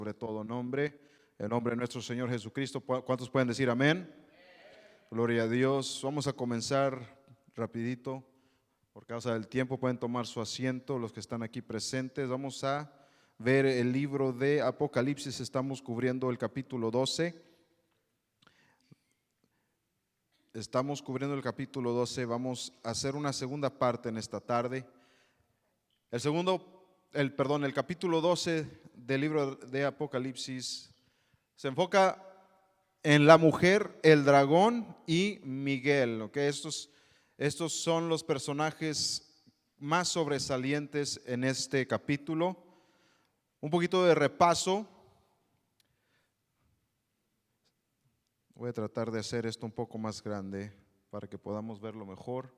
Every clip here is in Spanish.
sobre todo nombre, el nombre de nuestro Señor Jesucristo. ¿Cuántos pueden decir amén? Gloria a Dios. Vamos a comenzar rapidito. Por causa del tiempo pueden tomar su asiento los que están aquí presentes. Vamos a ver el libro de Apocalipsis. Estamos cubriendo el capítulo 12. Estamos cubriendo el capítulo 12. Vamos a hacer una segunda parte en esta tarde. El capítulo 12 del libro de Apocalipsis se enfoca en la mujer, el dragón y Miguel. ¿Okay? Estos son los personajes más sobresalientes en este capítulo. Un poquito de repaso. Voy a tratar de hacer esto un poco más grande para que podamos verlo mejor.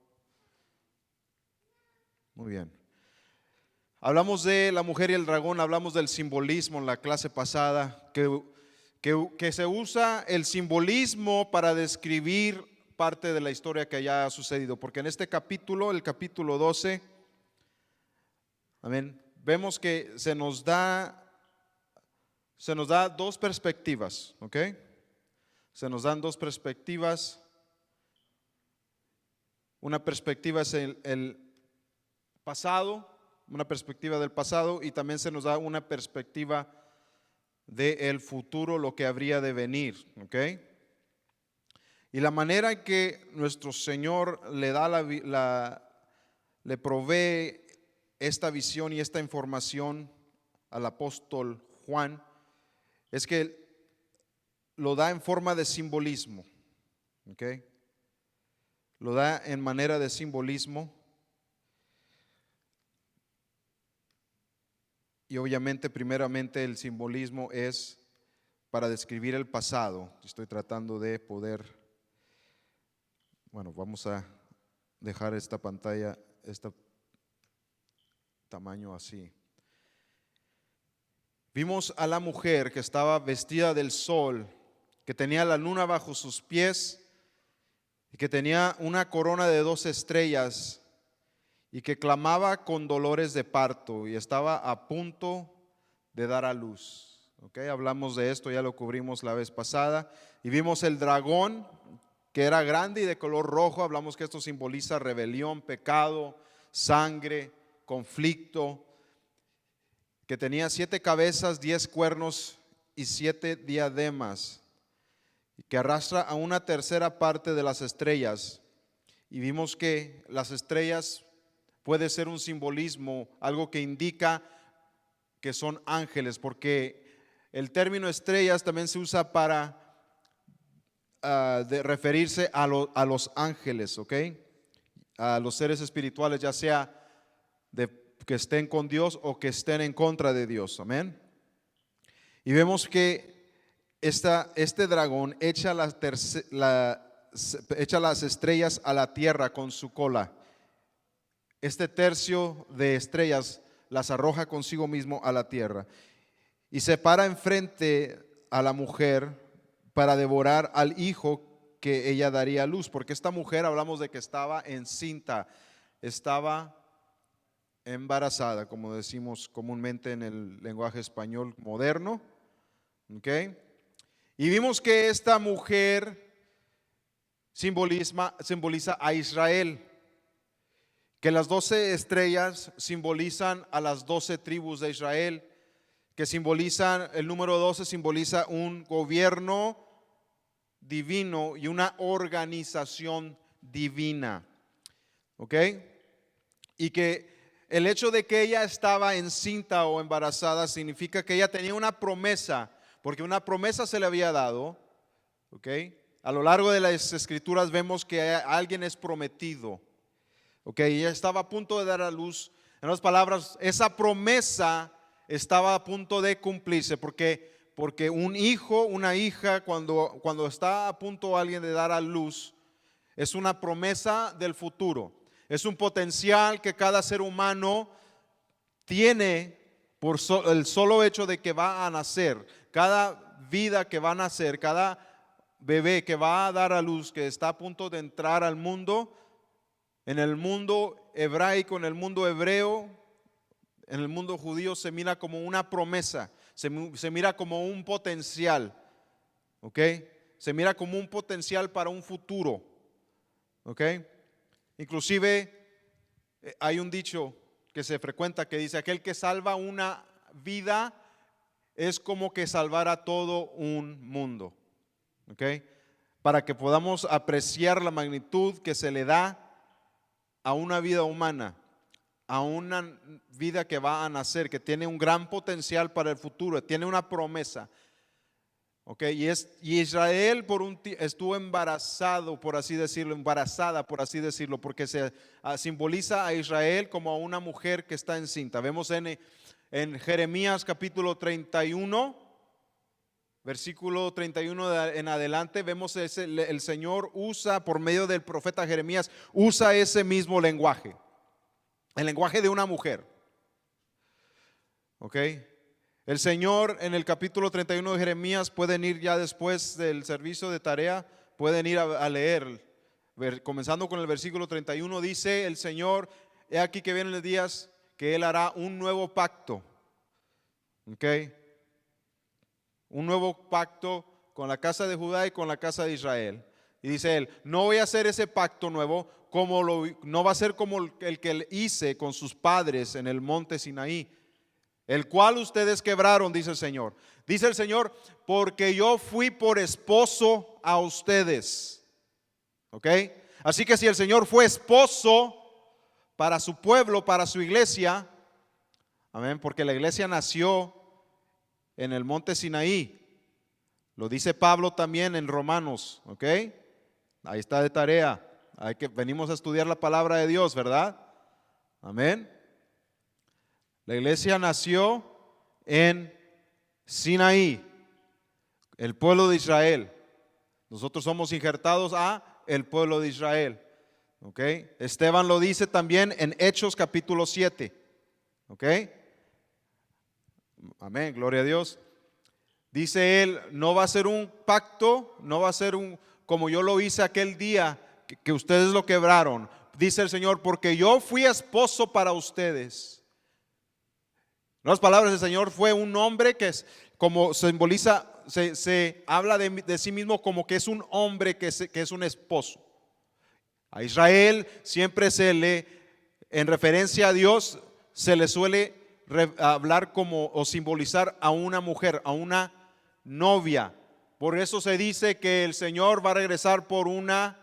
Muy bien. Hablamos de la mujer y el dragón, hablamos del simbolismo en la clase pasada, que se usa el simbolismo para describir parte de la historia que ya ha sucedido, porque en este capítulo, el capítulo 12, amén, vemos que se nos da dos perspectivas, ¿ok? Se nos dan dos perspectivas. Una perspectiva es el pasado, una perspectiva del pasado, y también se nos da una perspectiva del futuro, lo que habría de venir, ¿ok? Y la manera en que nuestro Señor le provee esta visión y esta información al apóstol Juan es que lo da en forma de simbolismo, ¿ok? Lo da en manera de simbolismo. Y obviamente, primeramente, el simbolismo es para describir el pasado. Estoy tratando de poder, vamos a dejar esta pantalla, este tamaño así. Vimos a la mujer que estaba vestida del sol, que tenía la luna bajo sus pies y que tenía una corona de 2 estrellas y que clamaba con dolores de parto y estaba a punto de dar a luz. Okay, hablamos de esto, ya lo cubrimos la vez pasada. Y vimos el dragón, que era grande y de color rojo. Hablamos que esto simboliza rebelión, pecado, sangre, conflicto. Que tenía 7 cabezas, 10 cuernos y 7 diademas. Y que arrastra a una tercera parte de las estrellas. Y vimos que las estrellas puede ser un simbolismo, algo que indica que son ángeles, porque el término estrellas también se usa para de referirse a los ángeles, ¿ok? A los seres espirituales, ya sea que estén con Dios o que estén en contra de Dios, amén. Y vemos que este dragón echa las estrellas a la tierra con su cola. Este tercio de estrellas las arroja consigo mismo a la tierra y se para enfrente a la mujer para devorar al hijo que ella daría a luz, porque esta mujer hablamos de que estaba encinta, estaba embarazada, como decimos comúnmente en el lenguaje español moderno, ¿ok? Y vimos que esta mujer simboliza a Israel, que las 12 estrellas simbolizan a las 12 tribus de Israel, que simbolizan, el número 12 simboliza un gobierno divino y una organización divina, ¿ok? Y que el hecho de que ella estaba encinta o embarazada significa que ella tenía una promesa, porque una promesa se le había dado, ¿ok? A lo largo de las escrituras vemos que alguien es prometido. Ok, ella estaba a punto de dar a luz. En otras palabras, esa promesa estaba a punto de cumplirse, porque un hijo, una hija, cuando está a punto alguien de dar a luz, es una promesa del futuro. Es un potencial que cada ser humano tiene por el solo hecho de que va a nacer. Cada vida que va a nacer, cada bebé que va a dar a luz, que está a punto de entrar al mundo, en el mundo hebraico, en el mundo hebreo, en el mundo judío se mira como una promesa. Se mira como un potencial, ¿ok? Se mira como un potencial para un futuro, ¿ok? Inclusive hay un dicho que se frecuenta que dice: aquel que salva una vida es como que salvar a todo un mundo, ¿ok? Para que podamos apreciar la magnitud que se le da a una vida humana, a una vida que va a nacer, que tiene un gran potencial para el futuro, tiene una promesa. Ok, y Israel estuvo embarazado, por así decirlo, embarazada, por así decirlo, porque se simboliza a Israel como a una mujer que está encinta. Vemos en Jeremías capítulo 31, versículo 31 en adelante, vemos el Señor usa, por medio del profeta Jeremías, usa ese mismo lenguaje, el lenguaje de una mujer. Ok. El Señor en el capítulo 31 de Jeremías, pueden ir ya después del servicio de tarea, pueden ir a leer, comenzando con el versículo 31, dice el Señor: he aquí que vienen los días que Él hará un nuevo pacto, ¿ok? Un nuevo pacto con la casa de Judá y con la casa de Israel. Y dice Él: no voy a hacer ese pacto nuevo, no va a ser como el que hice con sus padres en el monte Sinaí, el cual ustedes quebraron, dice el Señor. Dice el Señor: porque yo fui por esposo a ustedes. ¿Ok? Así que si el Señor fue esposo para su pueblo, para su iglesia, amén, porque la iglesia nació en el monte Sinaí. Lo dice Pablo también en Romanos, ¿ok? Ahí está de tarea. Venimos a estudiar la palabra de Dios, ¿verdad? Amén. La iglesia nació en Sinaí, el pueblo de Israel. Nosotros somos injertados a el pueblo de Israel. ¿Ok? Esteban lo dice también en Hechos capítulo 7. ¿Ok? Amén, gloria a Dios. Dice él: no va a ser un pacto, no va a ser como yo lo hice aquel día que ustedes lo quebraron. Dice el Señor: porque yo fui esposo para ustedes. En las palabras del Señor, fue un hombre que es como simboliza, se habla de sí mismo como que es un hombre que es un esposo. A Israel siempre en referencia a Dios, se le suele hablar como o simbolizar a una mujer, a una novia. Por eso se dice que el Señor va a regresar por una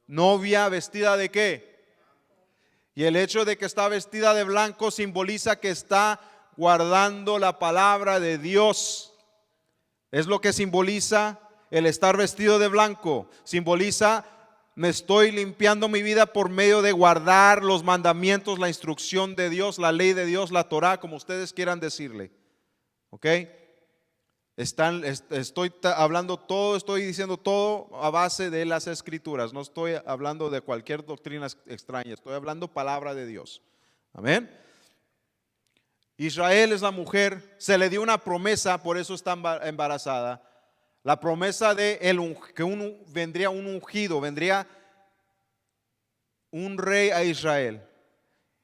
novia vestida ¿de qué? Y el hecho de que está vestida de blanco simboliza que está guardando la palabra de Dios. Es lo que simboliza el estar vestido de blanco. Simboliza: me estoy limpiando mi vida por medio de guardar los mandamientos, la instrucción de Dios, la ley de Dios, la Torah, como ustedes quieran decirle. ¿Ok? Estoy hablando todo, estoy diciendo todo a base de las escrituras. No estoy hablando de cualquier doctrina extraña, estoy hablando palabra de Dios. Amén. Israel es la mujer, se le dio una promesa, por eso está embarazada. La promesa de que vendría un ungido, vendría un rey a Israel.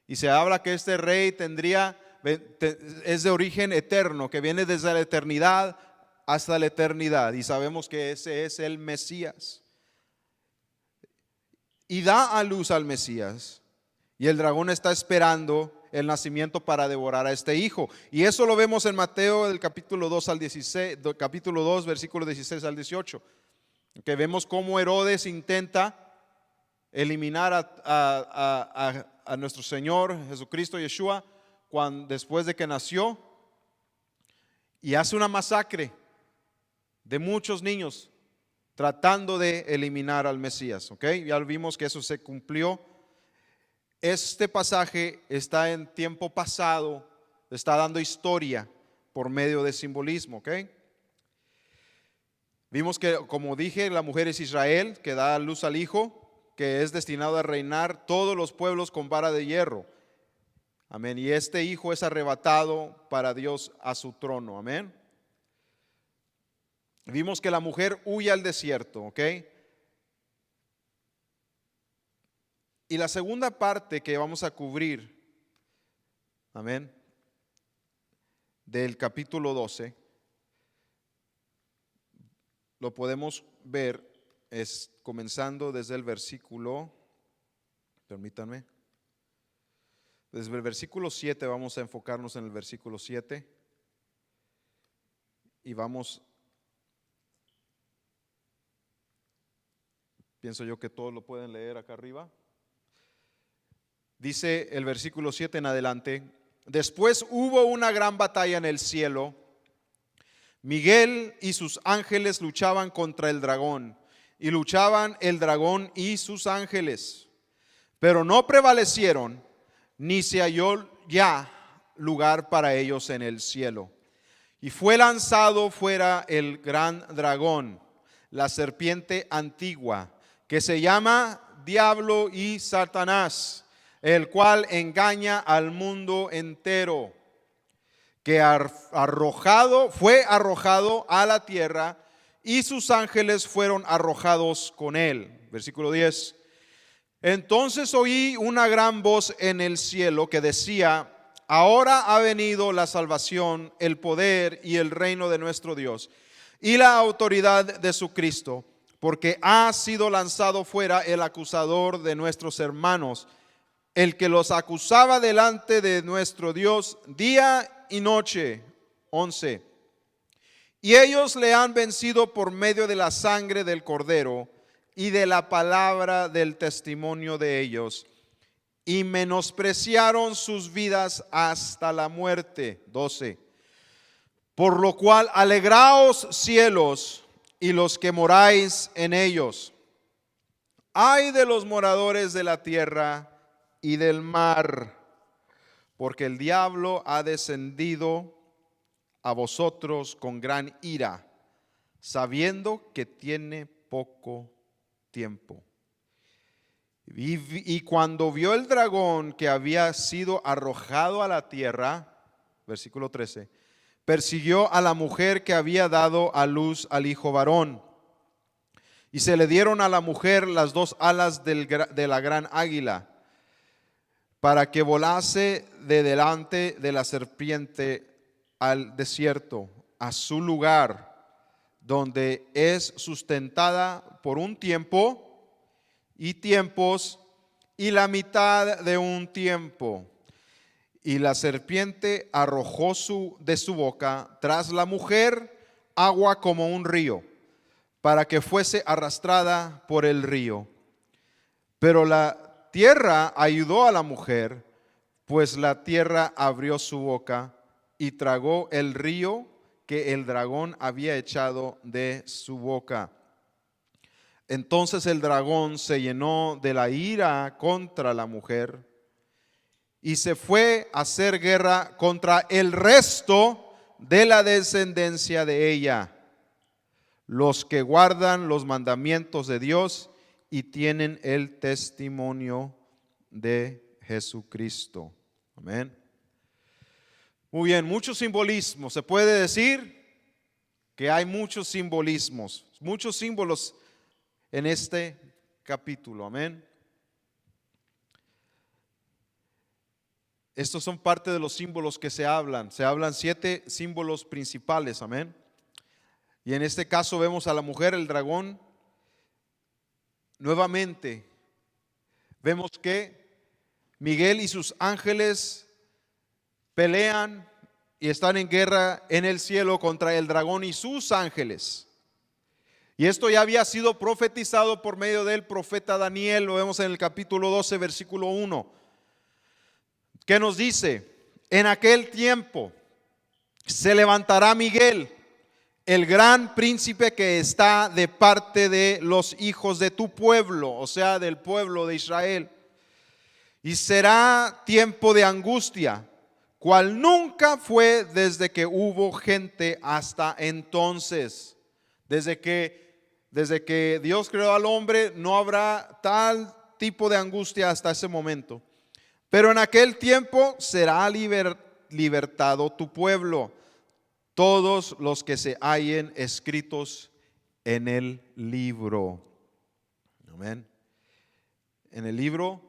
Y se habla que este rey es de origen eterno, que viene desde la eternidad hasta la eternidad. Y sabemos que ese es el Mesías. Y da a luz al Mesías. Y el dragón está esperando el nacimiento para devorar a este hijo. Y eso lo vemos en Mateo del capítulo 2 al 16, capítulo 2, versículos 16 al 18. Que vemos cómo Herodes intenta eliminar a nuestro Señor Jesucristo Yeshua después de que nació, y hace una masacre de muchos niños tratando de eliminar al Mesías. ¿Ok? Ya vimos que eso se cumplió. Este pasaje está en tiempo pasado, está dando historia por medio de simbolismo. ¿Ok? Vimos que, como dije, la mujer es Israel, que da a luz al hijo, que es destinado a reinar todos los pueblos con vara de hierro. Amén. Y este hijo es arrebatado para Dios a su trono. Amén. Vimos que la mujer huye al desierto. ¿Ok? Y la segunda parte que vamos a cubrir, amén, del capítulo 12, lo podemos ver comenzando desde el versículo, permítanme, desde el versículo 7, vamos a enfocarnos en el versículo 7 y pienso yo que todos lo pueden leer acá arriba. Dice el versículo 7 en adelante: después hubo una gran batalla en el cielo. Miguel y sus ángeles luchaban contra el dragón, y luchaban el dragón y sus ángeles, pero no prevalecieron, ni se halló ya lugar para ellos en el cielo. Y fue lanzado fuera el gran dragón, la serpiente antigua, que se llama Diablo y Satanás, el cual engaña al mundo entero, que fue arrojado a la tierra, y sus ángeles fueron arrojados con él. Versículo 10. Entonces oí una gran voz en el cielo que decía: ahora ha venido la salvación, el poder y el reino de nuestro Dios y la autoridad de su Cristo, porque ha sido lanzado fuera el acusador de nuestros hermanos, el que los acusaba delante de nuestro Dios día y noche. 11. Y ellos le han vencido por medio de la sangre del Cordero y de la palabra del testimonio de ellos, y menospreciaron sus vidas hasta la muerte. 12. Por lo cual alegraos, cielos, y los que moráis en ellos. Ay de los moradores de la tierra y del mar, porque el diablo ha descendido a vosotros con gran ira, sabiendo que tiene poco tiempo. Y cuando vio el dragón que había sido arrojado a la tierra, versículo 13, persiguió a la mujer que había dado a luz al hijo varón. Y se le dieron a la mujer las dos alas de la gran águila, para que volase de delante de la serpiente al desierto, a su lugar, donde es sustentada por un tiempo y tiempos y la mitad de un tiempo. Y la serpiente arrojó de su boca tras la mujer agua como un río, para que fuese arrastrada por el río. Pero la tierra ayudó a la mujer, pues la tierra abrió su boca y tragó el río que el dragón había echado de su boca. Entonces el dragón se llenó de la ira contra la mujer y se fue a hacer guerra contra el resto de la descendencia de ella, los que guardan los mandamientos de Dios y tienen el testimonio de Jesucristo. Amén. Muy bien, muchos simbolismos. Se puede decir que hay muchos simbolismos, muchos símbolos en este capítulo. Amén. Estos son parte de los símbolos que se hablan. Se hablan 7 símbolos principales. Amén. Y en este caso vemos a la mujer, el dragón. Nuevamente vemos que Miguel y sus ángeles pelean y están en guerra en el cielo contra el dragón y sus ángeles. Y esto ya había sido profetizado por medio del profeta Daniel. Lo vemos en el capítulo 12, versículo 1, que nos dice: en aquel tiempo se levantará Miguel, el gran príncipe que está de parte de los hijos de tu pueblo, o sea, del pueblo de Israel. Y será tiempo de angustia, cual nunca fue desde que hubo gente hasta entonces. Desde que Dios creó al hombre, no habrá tal tipo de angustia hasta ese momento. Pero en aquel tiempo será libertado tu pueblo, todos los que se hallen escritos en el libro. Amén. En el libro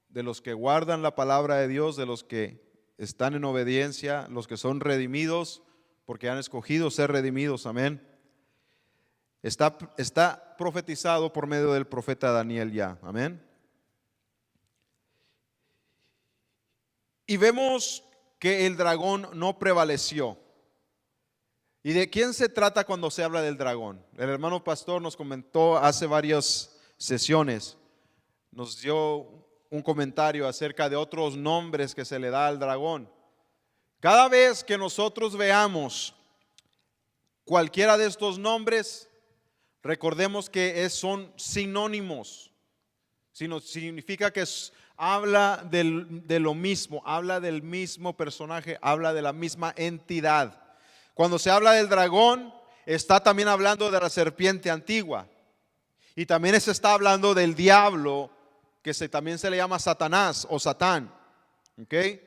de los que guardan la palabra de Dios, de los que están en obediencia, los que son redimidos, porque han escogido ser redimidos, amén. Está profetizado por medio del profeta Daniel ya, amén. Y vemos que el dragón no prevaleció. ¿Y de quién se trata cuando se habla del dragón? El hermano pastor nos comentó hace varias sesiones, nos dio un comentario acerca de otros nombres que se le da al dragón. Cada vez que nosotros veamos cualquiera de estos nombres, recordemos que son sinónimos. Significa que habla de lo mismo, habla del mismo personaje, habla de la misma entidad. Cuando se habla del dragón, está también hablando de la serpiente antigua. Y también se está hablando del diablo, que también se le llama Satanás o Satán. ¿Okay?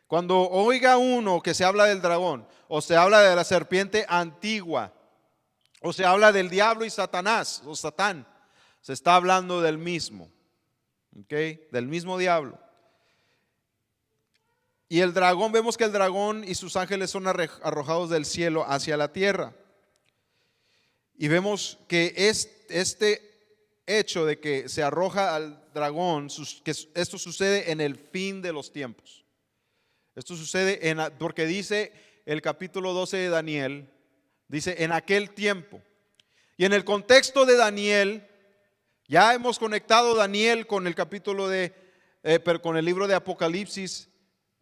Cuando oiga uno que se habla del dragón, o se habla de la serpiente antigua, o se habla del diablo y Satanás o Satán, se está hablando del mismo. ¿Okay? Del mismo diablo. Y el dragón, vemos que el dragón y sus ángeles son arrojados del cielo hacia la tierra. Y vemos que este hecho de que se arroja al dragón, que esto sucede en el fin de los tiempos. Esto sucede porque dice el capítulo 12 de Daniel, dice en aquel tiempo. Y en el contexto de Daniel, ya hemos conectado Daniel con el capítulo pero con el libro de Apocalipsis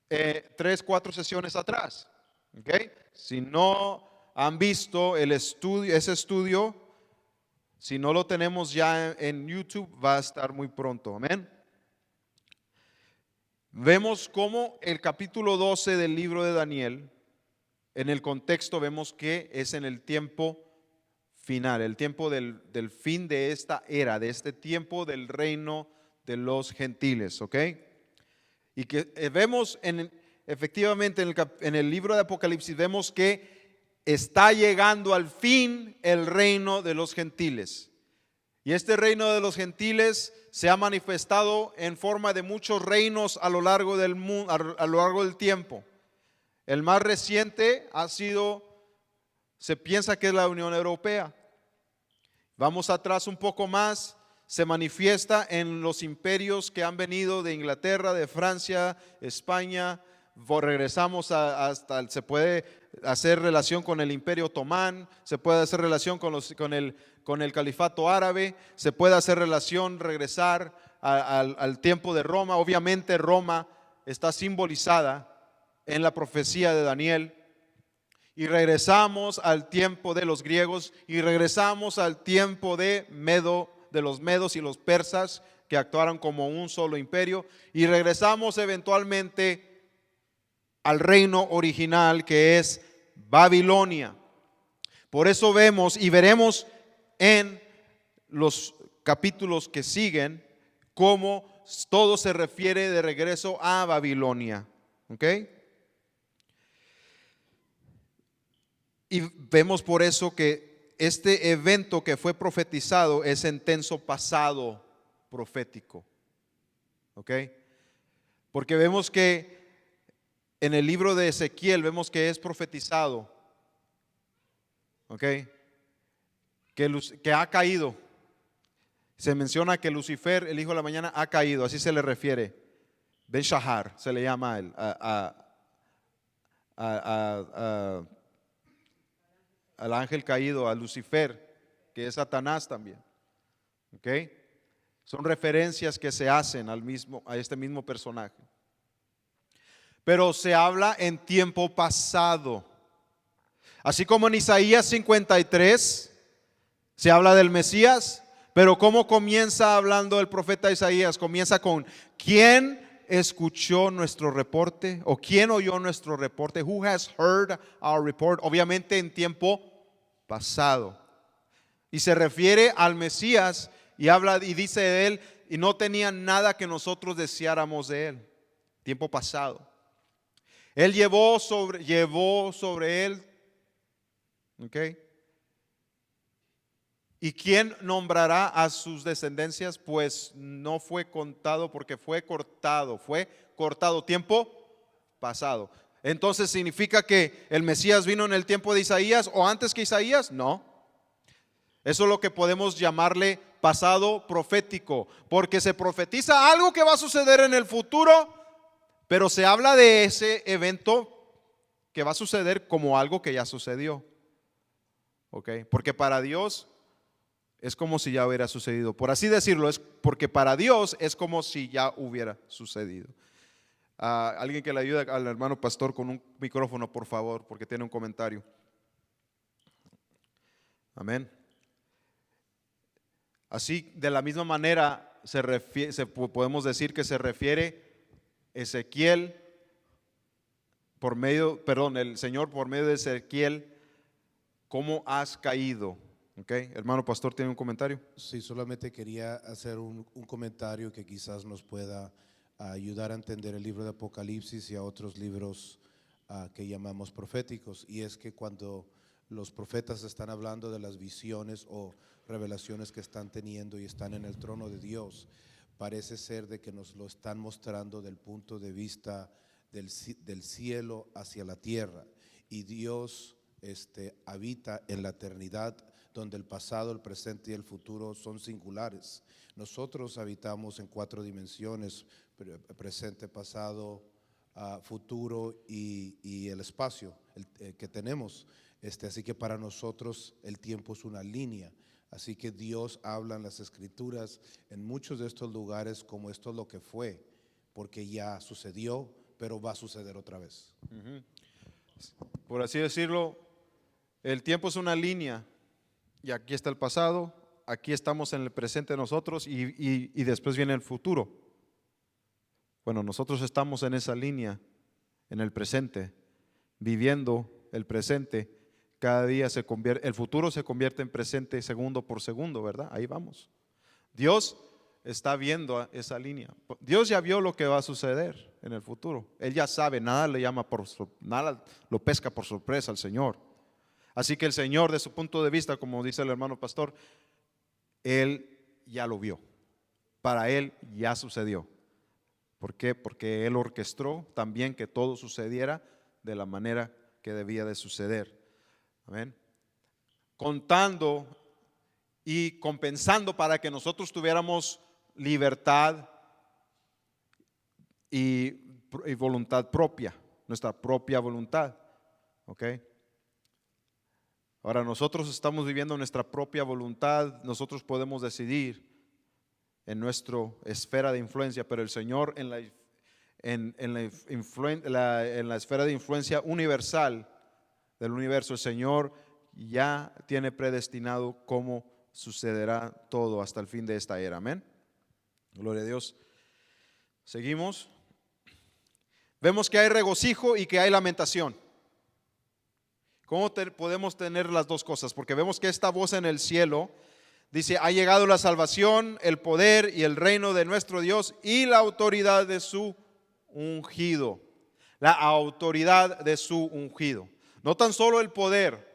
3-4 sesiones atrás. ¿Okay? Si no han visto ese estudio, si no lo tenemos ya en YouTube, va a estar muy pronto. Amén. Vemos cómo el capítulo 12 del libro de Daniel, en el contexto vemos que es en el tiempo final, el tiempo del fin de esta era, de este tiempo del reino de los gentiles, ¿ok? Y que vemos efectivamente en el libro de Apocalipsis, vemos que está llegando al fin el reino de los gentiles. Y este reino de los gentiles se ha manifestado en forma de muchos reinos a lo largo del mundo, a lo largo del tiempo. El más reciente se piensa que es la Unión Europea. Vamos atrás un poco más, se manifiesta en los imperios que han venido de Inglaterra, de Francia, España. Regresamos se puede hacer relación con el Imperio Otomán, se puede hacer relación con el Califato Árabe, se puede hacer relación, regresar al tiempo de Roma. Obviamente Roma está simbolizada en la profecía de Daniel. Y regresamos al tiempo de los griegos y regresamos al tiempo de los medos y los persas, que actuaron como un solo imperio, y regresamos eventualmente al reino original, que es Babilonia. Por eso vemos y veremos en los capítulos que siguen cómo todo se refiere de regreso a Babilonia. ¿Ok? Y vemos por eso que este evento que fue profetizado es en tenso pasado profético. ¿Ok? Porque vemos que en el libro de Ezequiel vemos que es profetizado. ¿Ok? Que ha caído. Se menciona que Lucifer, el hijo de la mañana, ha caído. Así se le refiere. Ben Shahar se le llama a él. Al ángel caído, a Lucifer, que es Satanás también. ¿Ok? Son referencias que se hacen a este mismo personaje. Pero se habla en tiempo pasado. Así como en Isaías 53 se habla del Mesías, pero ¿cómo comienza hablando el profeta Isaías? Comienza con ¿quién escuchó nuestro reporte? ¿O quién oyó nuestro reporte? Who has heard our report? Obviamente en tiempo pasado. Y se refiere al Mesías y habla y dice de él, y no tenía nada que nosotros deseáramos de él. Tiempo pasado. Él llevó sobre él. ¿Ok? ¿Y quién nombrará a sus descendencias? Pues no fue contado, porque fue cortado. Fue cortado. Tiempo pasado. Entonces, ¿significa que el Mesías vino en el tiempo de Isaías o antes que Isaías? No. Eso es lo que podemos llamarle pasado profético, porque se profetiza algo que va a suceder en el futuro, pero se habla de ese evento que va a suceder como algo que ya sucedió. ¿Ok? Porque para Dios es como si ya hubiera sucedido. Por así decirlo, es porque para Dios es como si ya hubiera sucedido. Alguien que le ayude al hermano pastor con un micrófono, por favor, porque tiene un comentario. Amén. Así, de la misma manera, podemos decir que se refiere Ezequiel el Señor por medio de Ezequiel, ¿cómo has caído? ¿Ok? Hermano pastor, ¿tiene un comentario? Sí, solamente quería hacer un comentario que quizás nos pueda ayudar a entender el libro de Apocalipsis y a otros libros que llamamos proféticos. Y es que cuando los profetas están hablando de las visiones o revelaciones que están teniendo y están en el trono de Dios, parece ser de que nos lo están mostrando del punto de vista del cielo hacia la tierra. Y Dios habita en la eternidad, donde el pasado, el presente y el futuro son singulares. Nosotros habitamos en 4 dimensiones: presente, pasado, futuro y el espacio que tenemos. Así que para nosotros el tiempo es una línea. Así que Dios habla en las Escrituras en muchos de estos lugares como esto es lo que fue, porque ya sucedió, pero va a suceder otra vez. Por así decirlo, el tiempo es una línea y aquí está el pasado, aquí estamos en el presente nosotros y después viene el futuro. Bueno, nosotros estamos en esa línea, en el presente, viviendo el presente. Cada día el futuro se convierte en presente segundo por segundo, ¿verdad? Ahí vamos. Dios está viendo esa línea. Dios ya vio lo que va a suceder en el futuro. Él ya sabe, nada lo pesca por sorpresa al Señor. Así que el Señor, de su punto de vista, como dice el hermano pastor, Él ya lo vio. Para Él ya sucedió. ¿Por qué? Porque Él orquestó también que todo sucediera de la manera que debía de suceder. Amén. Contando y compensando para que nosotros tuviéramos libertad y voluntad propia, nuestra propia voluntad. ¿Ok? Ahora nosotros estamos viviendo nuestra propia voluntad, nosotros podemos decidir en nuestra esfera de influencia, pero el Señor en la esfera de influencia universal del universo, el Señor ya tiene predestinado cómo sucederá todo hasta el fin de esta era. Amén. Gloria a Dios. Seguimos. Vemos que hay regocijo y que hay lamentación. ¿Cómo podemos tener las dos cosas? Porque vemos que esta voz en el cielo dice: ha llegado la salvación, el poder y el reino de nuestro Dios y la autoridad de su ungido. La autoridad de su ungido. No tan solo el poder,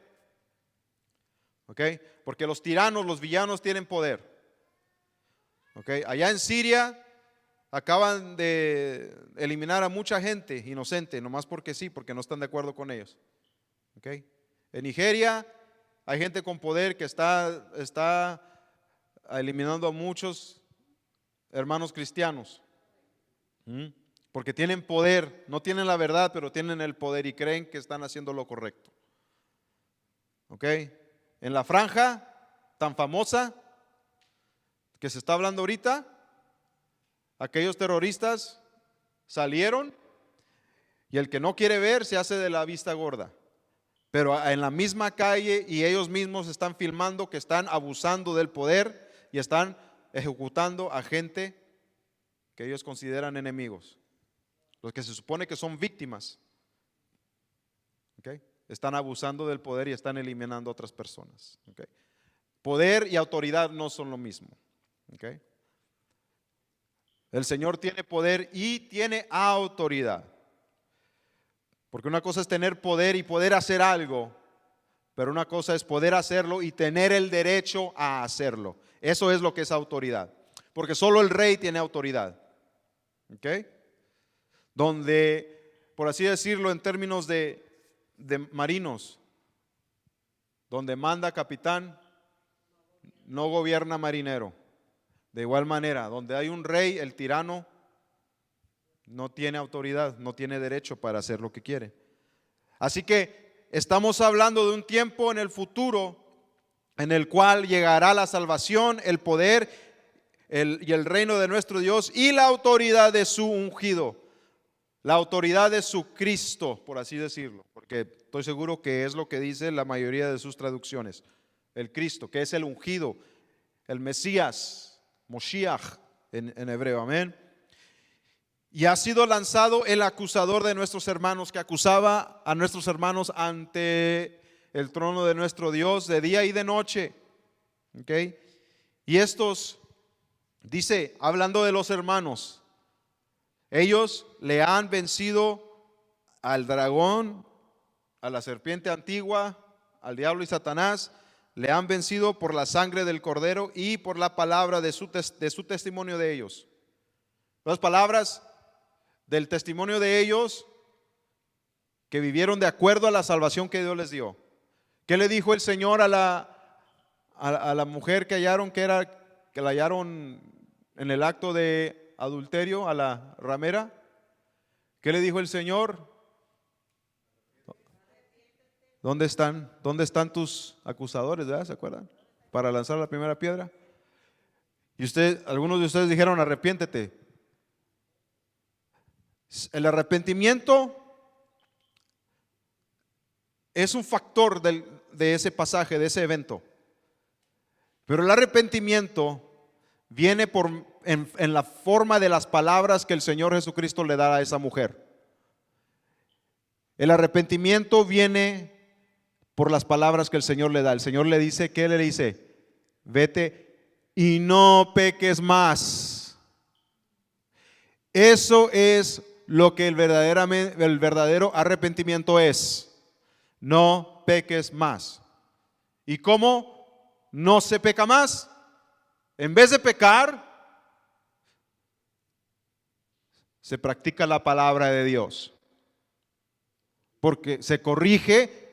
¿ok? Porque los tiranos, los villanos tienen poder. ¿Ok? Allá en Siria acaban de eliminar a mucha gente inocente, nomás porque sí, porque no están de acuerdo con ellos. ¿Ok? En Nigeria hay gente con poder que está eliminando a muchos hermanos cristianos. Porque tienen poder, no tienen la verdad, pero tienen el poder y creen que están haciendo lo correcto. ¿Ok? En la franja tan famosa que se está hablando ahorita, aquellos terroristas salieron y el que no quiere ver se hace de la vista gorda. Pero en la misma calle y ellos mismos están filmando que están abusando del poder y están ejecutando a gente que ellos consideran enemigos. Los que se supone que son víctimas. ¿Okay? Están abusando del poder y están eliminando a otras personas. ¿Okay? Poder y autoridad no son lo mismo. ¿Okay? El Señor tiene poder y tiene autoridad. Porque una cosa es tener poder y poder hacer algo, pero una cosa es poder hacerlo y tener el derecho a hacerlo. Eso es lo que es autoridad. Porque solo el rey tiene autoridad. ¿Ok? Donde por así decirlo, en términos de marinos, donde manda capitán, no gobierna marinero. De igual manera, donde hay un rey, el tirano no tiene autoridad, no tiene derecho para hacer lo que quiere. Así que estamos hablando de un tiempo en el futuro en el cual llegará la salvación, el poder y el reino de nuestro Dios y la autoridad de su ungido, la autoridad de su Cristo, por así decirlo, porque estoy seguro que es lo que dice la mayoría de sus traducciones. El Cristo, que es el ungido, el Mesías, Moshiach en hebreo, amén. Y ha sido lanzado el acusador de nuestros hermanos, que acusaba a nuestros hermanos ante el trono de nuestro Dios de día y de noche. ¿Okay? Y estos, dice, hablando de los hermanos, ellos le han vencido al dragón, a la serpiente antigua, al diablo y Satanás. Le han vencido por la sangre del cordero y por la palabra de su testimonio de ellos. Las palabras del testimonio de ellos, que vivieron de acuerdo a la salvación que Dios les dio. ¿Qué le dijo el Señor a la mujer que hallaron, que la hallaron en el acto de adulterio, a la ramera? ¿Qué le dijo el Señor? ¿Dónde están tus acusadores? ¿Verdad? ¿Se acuerdan? Para lanzar la primera piedra. Y algunos de ustedes dijeron: arrepiéntete. El arrepentimiento es un factor de ese pasaje, de ese evento. Pero el arrepentimiento viene en la forma de las palabras que el Señor Jesucristo le da a esa mujer. El arrepentimiento viene por las palabras que el Señor le da. El Señor le dice, ¿qué le dice? Vete y no peques más. Eso es lo que el verdadero arrepentimiento es. No peques más. ¿Y cómo no se peca más? En vez de pecar, se practica la palabra de Dios. Porque se corrige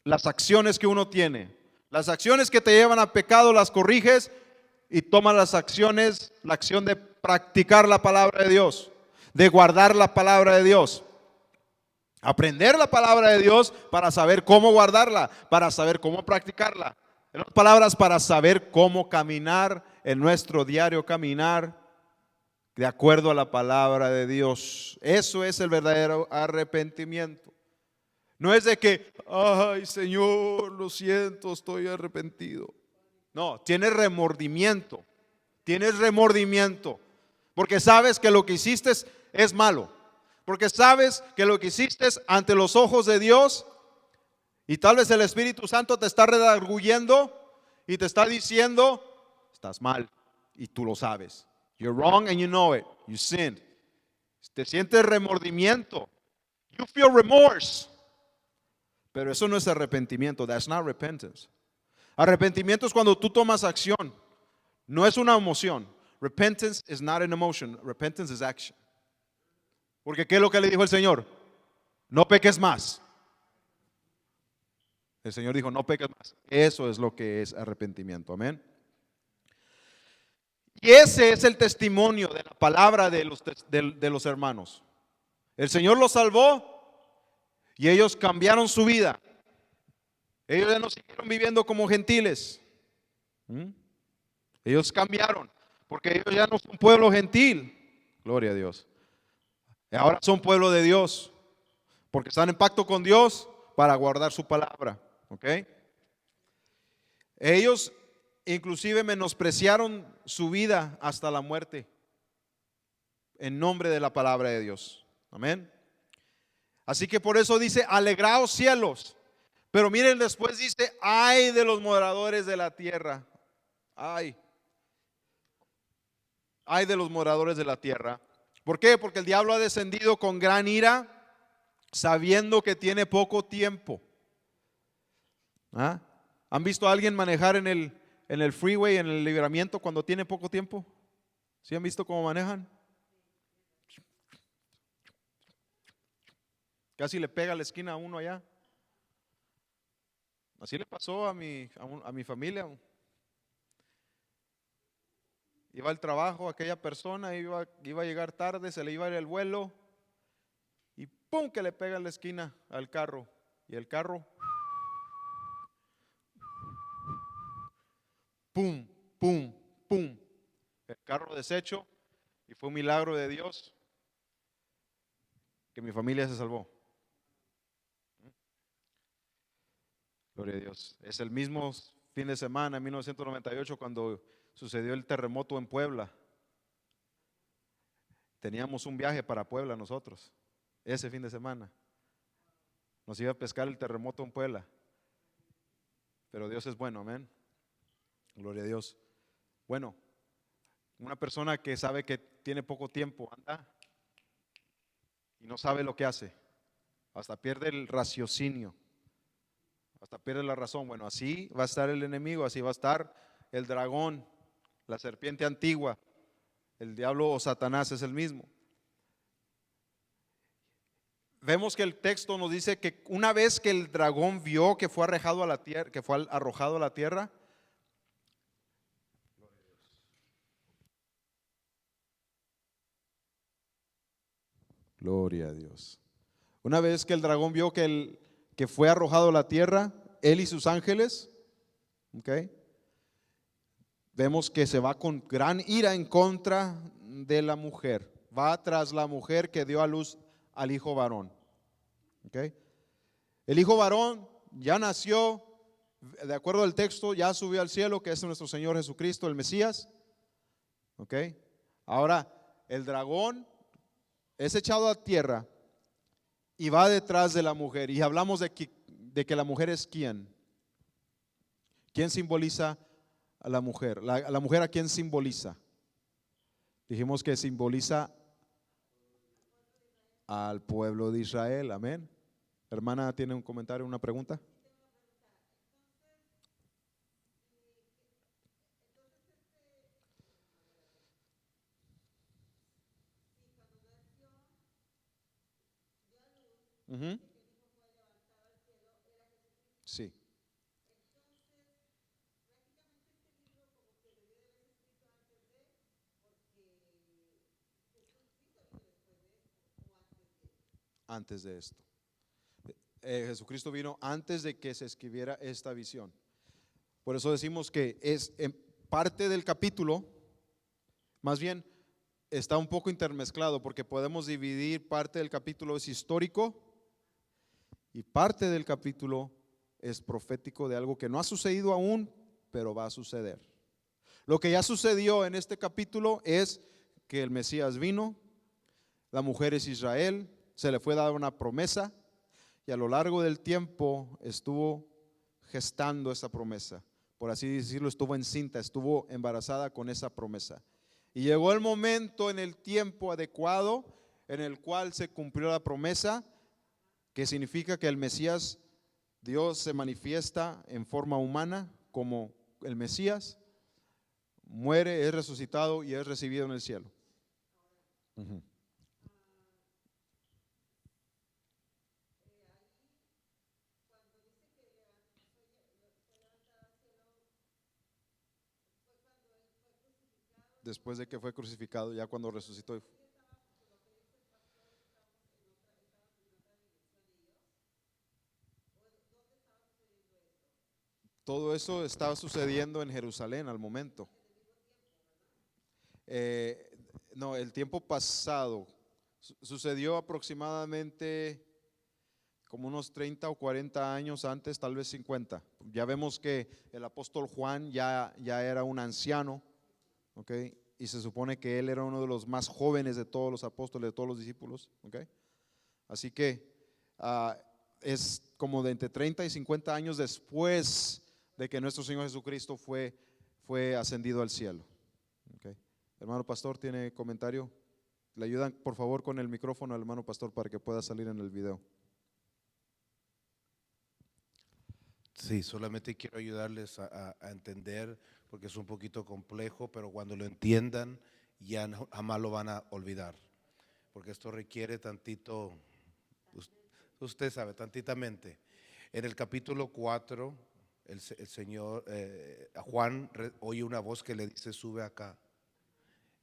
las acciones que uno tiene. Las acciones que te llevan a pecado las corriges y tomas la acción de practicar la palabra de Dios, de guardar la palabra de Dios. Aprender la palabra de Dios para saber cómo guardarla, para saber cómo practicarla. En otras palabras, para saber cómo caminar en nuestro diario caminar de acuerdo a la palabra de Dios. Eso es el verdadero arrepentimiento. No es de que, ay Señor, lo siento, estoy arrepentido. No, tienes remordimiento. Tienes remordimiento. Porque sabes que lo que hiciste es malo. Porque sabes que lo que hiciste ante los ojos de Dios, y tal vez el Espíritu Santo te está redarguyendo y te está diciendo, estás mal y tú lo sabes. You're wrong and you know it. You sinned. Te sientes remordimiento. You feel remorse. Pero eso no es arrepentimiento. That's not repentance. Arrepentimiento es cuando tú tomas acción. No es una emoción. Repentance is not an emotion. Repentance is action. Porque ¿qué es lo que le dijo el Señor? No peques más. El Señor dijo, no peques más. Eso es lo que es arrepentimiento. Amén. Y ese es el testimonio de la palabra de los hermanos. El Señor los salvó y ellos cambiaron su vida. Ellos ya no siguieron viviendo como gentiles. Ellos cambiaron, porque ellos ya no son pueblo gentil. Gloria a Dios. Ahora son pueblo de Dios, porque están en pacto con Dios para guardar su palabra. ¿Ok? Ellos inclusive menospreciaron su vida hasta la muerte en nombre de la palabra de Dios. Amén. Así que por eso dice, alegraos cielos. Pero miren, después dice, ay de los moradores de la tierra. Ay de los moradores de la tierra. ¿Por qué? Porque el diablo ha descendido con gran ira, sabiendo que tiene poco tiempo. ¿Ah? ¿Han visto a alguien manejar en el freeway, en el libramiento, cuando tiene poco tiempo? ¿Sí han visto cómo manejan? Casi le pega a la esquina a uno allá. Así le pasó a mi familia. Iba al trabajo aquella persona, iba a llegar tarde, se le iba a ir el vuelo y ¡pum! Que le pega en la esquina al carro. Y el carro, ¡pum! ¡Pum! ¡Pum! El carro deshecho, y fue un milagro de Dios que mi familia se salvó. Gloria a Dios. Es el mismo fin de semana, en 1998, cuando sucedió el terremoto en Puebla. Teníamos un viaje para Puebla nosotros, ese fin de semana. Nos iba a pescar el terremoto en Puebla. Pero Dios es bueno, amén. Gloria a Dios. Bueno, una persona que sabe que tiene poco tiempo, anda y no sabe lo que hace. Hasta pierde el raciocinio. Hasta pierde la razón. Bueno, así va a estar el enemigo, así va a estar el dragón, la serpiente antigua, el diablo o Satanás es el mismo. Vemos que el texto nos dice que una vez que el dragón vio que fue arrojado a la tierra, gloria a Dios. Una vez que el dragón vio que fue arrojado a la tierra, él y sus ángeles, ¿okay? Vemos que se va con gran ira en contra de la mujer. Va tras la mujer que dio a luz al hijo varón. ¿Okay? El hijo varón ya nació, de acuerdo al texto, ya subió al cielo, que es nuestro Señor Jesucristo, el Mesías. ¿Okay? Ahora, el dragón es echado a tierra y va detrás de la mujer. Y hablamos de que la mujer es quién. ¿Quién simboliza a la mujer? ¿La mujer a quién simboliza? Dijimos que simboliza al pueblo de Israel, amén. Hermana, ¿tiene un comentario, una pregunta? Ujú. Sí. Antes de esto. Jesucristo vino antes de que se escribiera esta visión. Por eso decimos que es en parte del capítulo, más bien está un poco intermezclado, porque podemos dividir parte del capítulo es histórico y parte del capítulo es profético de algo que no ha sucedido aún, pero va a suceder. Lo que ya sucedió en este capítulo es que el Mesías vino, la mujer es Israel, se le fue dada una promesa y a lo largo del tiempo estuvo gestando esa promesa. Por así decirlo, estuvo encinta, estuvo embarazada con esa promesa. Y llegó el momento en el tiempo adecuado en el cual se cumplió la promesa, que significa que el Mesías, Dios se manifiesta en forma humana como el Mesías, muere, es resucitado y es recibido en el cielo. Ujú. Después de que fue crucificado, ya cuando resucitó. Todo eso estaba sucediendo en Jerusalén al momento. Eh, no, el tiempo pasado sucedió aproximadamente como unos 30 o 40 años antes, tal vez 50. Ya vemos que el apóstol Juan ya era un anciano, ¿ok? Y se supone que él era uno de los más jóvenes de todos los apóstoles, de todos los discípulos, ¿ok? Así que es como de entre 30 y 50 años después de que nuestro Señor Jesucristo fue ascendido al cielo. ¿Okay? Hermano pastor, ¿tiene comentario? Le ayudan por favor con el micrófono al hermano pastor para que pueda salir en el video. Sí, solamente quiero ayudarles a entender, porque es un poquito complejo, pero cuando lo entiendan ya jamás lo van a olvidar, porque esto requiere tantito, Usted sabe, tantitamente. En el capítulo 4, el Señor, a Juan oye una voz que le dice, sube acá.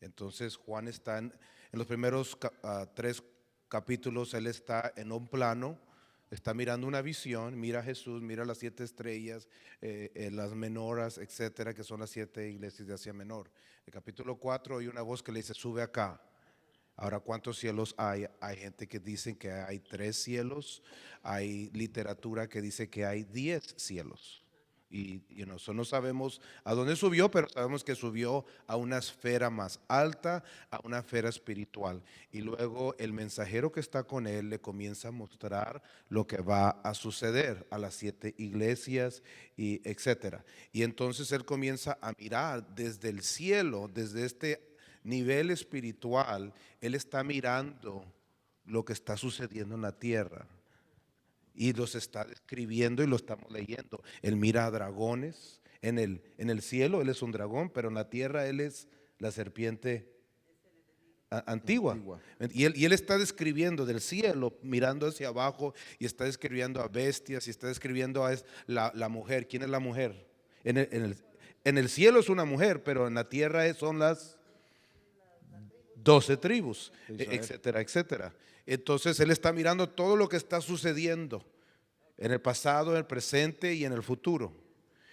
Entonces Juan está en los primeros 3 capítulos, él está en un plano, está mirando una visión, mira a Jesús, mira las 7 estrellas, las menoras, etcétera, que son las 7 iglesias de Asia Menor. El capítulo 4 oye una voz que le dice, sube acá. Ahora, ¿cuántos cielos hay? Hay gente que dice que hay 3 cielos, hay literatura que dice que hay 10 cielos. Y nosotros no sabemos a dónde subió, pero sabemos que subió a una esfera más alta, a una esfera espiritual. Y luego el mensajero que está con él le comienza a mostrar lo que va a suceder a las 7 iglesias y etcétera. Y entonces él comienza a mirar desde el cielo, desde este nivel espiritual, él está mirando lo que está sucediendo en la tierra y los está describiendo y lo estamos leyendo. Él mira a dragones en el cielo, él es un dragón, pero en la tierra él es la serpiente antigua. Antigua. Y él está describiendo del cielo, mirando hacia abajo, y está describiendo a bestias, y está describiendo a la mujer. ¿Quién es la mujer? En el cielo es una mujer, pero en la tierra son las 12 tribus, De Israel. etcétera, etcétera. Entonces él está mirando todo lo que está sucediendo en el pasado, en el presente y en el futuro.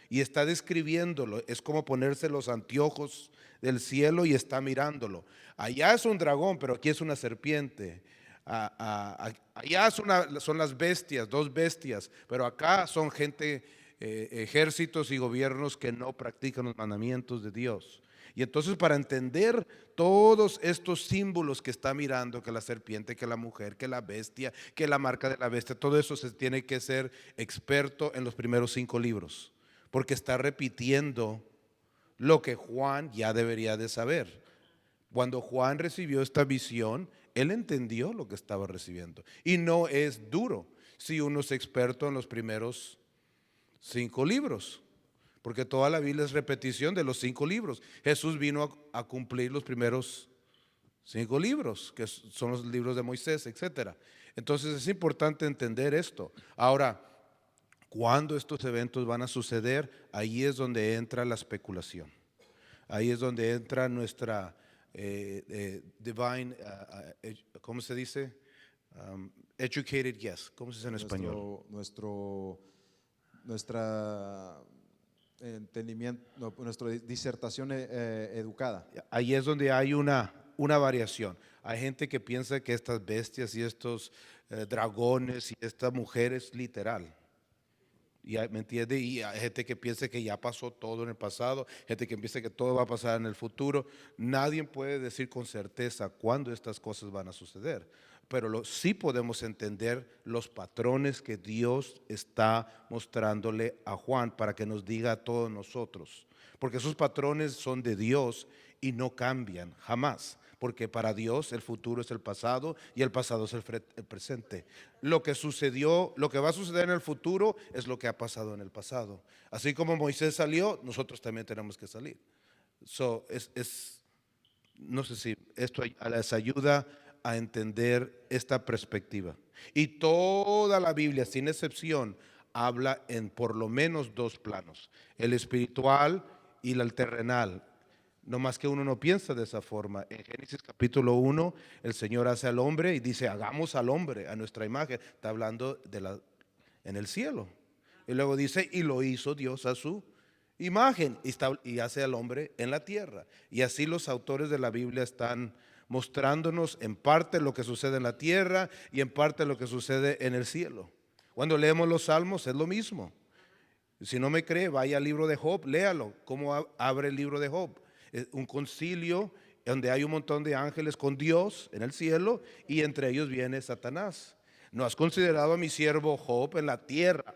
Y está describiéndolo. Es como ponerse los anteojos del cielo y está mirándolo. Allá es un dragón, pero aquí es una serpiente. Allá son las bestias, 2 bestias, pero acá son gente, ejércitos y gobiernos que no practican los mandamientos de Dios. Y entonces, para entender todos estos símbolos que está mirando, que la serpiente, que la mujer, que la bestia, que la marca de la bestia, todo eso se tiene que ser experto en los primeros 5 libros, porque está repitiendo lo que Juan ya debería de saber. Cuando Juan recibió esta visión, él entendió lo que estaba recibiendo. Y no es duro si uno es experto en los primeros 5 libros. Porque toda la Biblia es repetición de los 5 libros. Jesús vino a cumplir los primeros 5 libros, que son los libros de Moisés, etcétera. Entonces es importante entender esto. Ahora, cuando estos eventos van a suceder, ahí es donde entra la especulación. Ahí es donde entra nuestra divine, ¿cómo se dice? Educated guess. ¿Cómo se dice en español? Nuestra entendimiento, nuestra disertación educada. Ahí es donde hay una variación. Hay gente que piensa que estas bestias y estos dragones y esta mujer es literal. ¿Me entiende? Y hay gente que piensa que ya pasó todo en el pasado, gente que piensa que todo va a pasar en el futuro. Nadie puede decir con certeza cuándo estas cosas van a suceder, pero sí podemos entender los patrones que Dios está mostrándole a Juan para que nos diga a todos nosotros, porque esos patrones son de Dios y no cambian jamás. Porque para Dios el futuro es el pasado y el pasado es el presente. Lo que sucedió, lo que va a suceder en el futuro es lo que ha pasado en el pasado. Así como Moisés salió, nosotros también tenemos que salir. No sé si esto les ayuda a entender esta perspectiva. Y toda la Biblia, sin excepción, habla en por lo menos 2 planos: el espiritual y el terrenal. No más que uno no piensa de esa forma. En Génesis capítulo 1, el Señor hace al hombre y dice, hagamos al hombre a nuestra imagen. Está hablando en el cielo. Y luego dice, y lo hizo Dios a su imagen, y hace al hombre en la tierra. Y así los autores de la Biblia están mostrándonos en parte lo que sucede en la tierra y en parte lo que sucede en el cielo. Cuando leemos los salmos es lo mismo. Si no me cree, vaya al libro de Job, léalo, cómo abre el libro de Job. Un concilio donde hay un montón de ángeles con Dios en el cielo y entre ellos viene Satanás. ¿No has considerado a mi siervo Job en la tierra?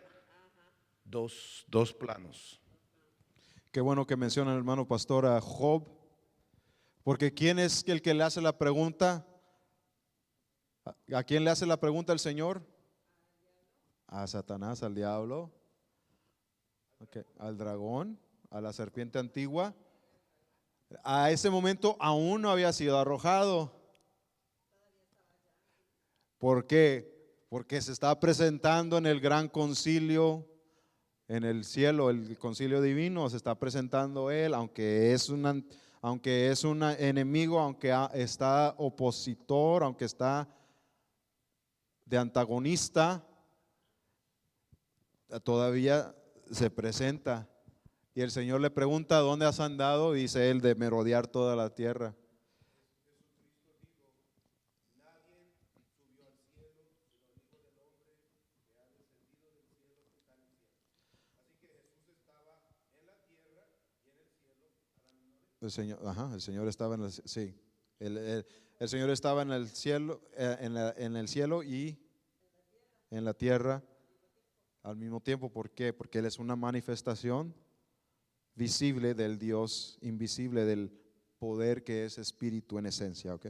Dos planos. Qué bueno que menciona, hermano pastor, a Job, porque ¿quién es el que le hace la pregunta? ¿A quién le hace la pregunta el Señor? A Satanás, al diablo, al dragón, a la serpiente antigua. A ese momento aún no había sido arrojado. ¿Por qué? porque se está presentando en el gran concilio, en el cielo, el concilio divino, se está presentando Él, aunque es un enemigo, aunque está opositor, aunque está de antagonista, todavía se presenta. Y el Señor le pregunta, ¿dónde has andado? Dice él, de merodear toda la tierra. El Señor estaba en el, sí, el Señor estaba en el cielo, en el cielo y en la tierra al mismo tiempo. ¿Por qué? Porque Él es una manifestación visible del Dios invisible, del poder que es espíritu en esencia, ¿ok?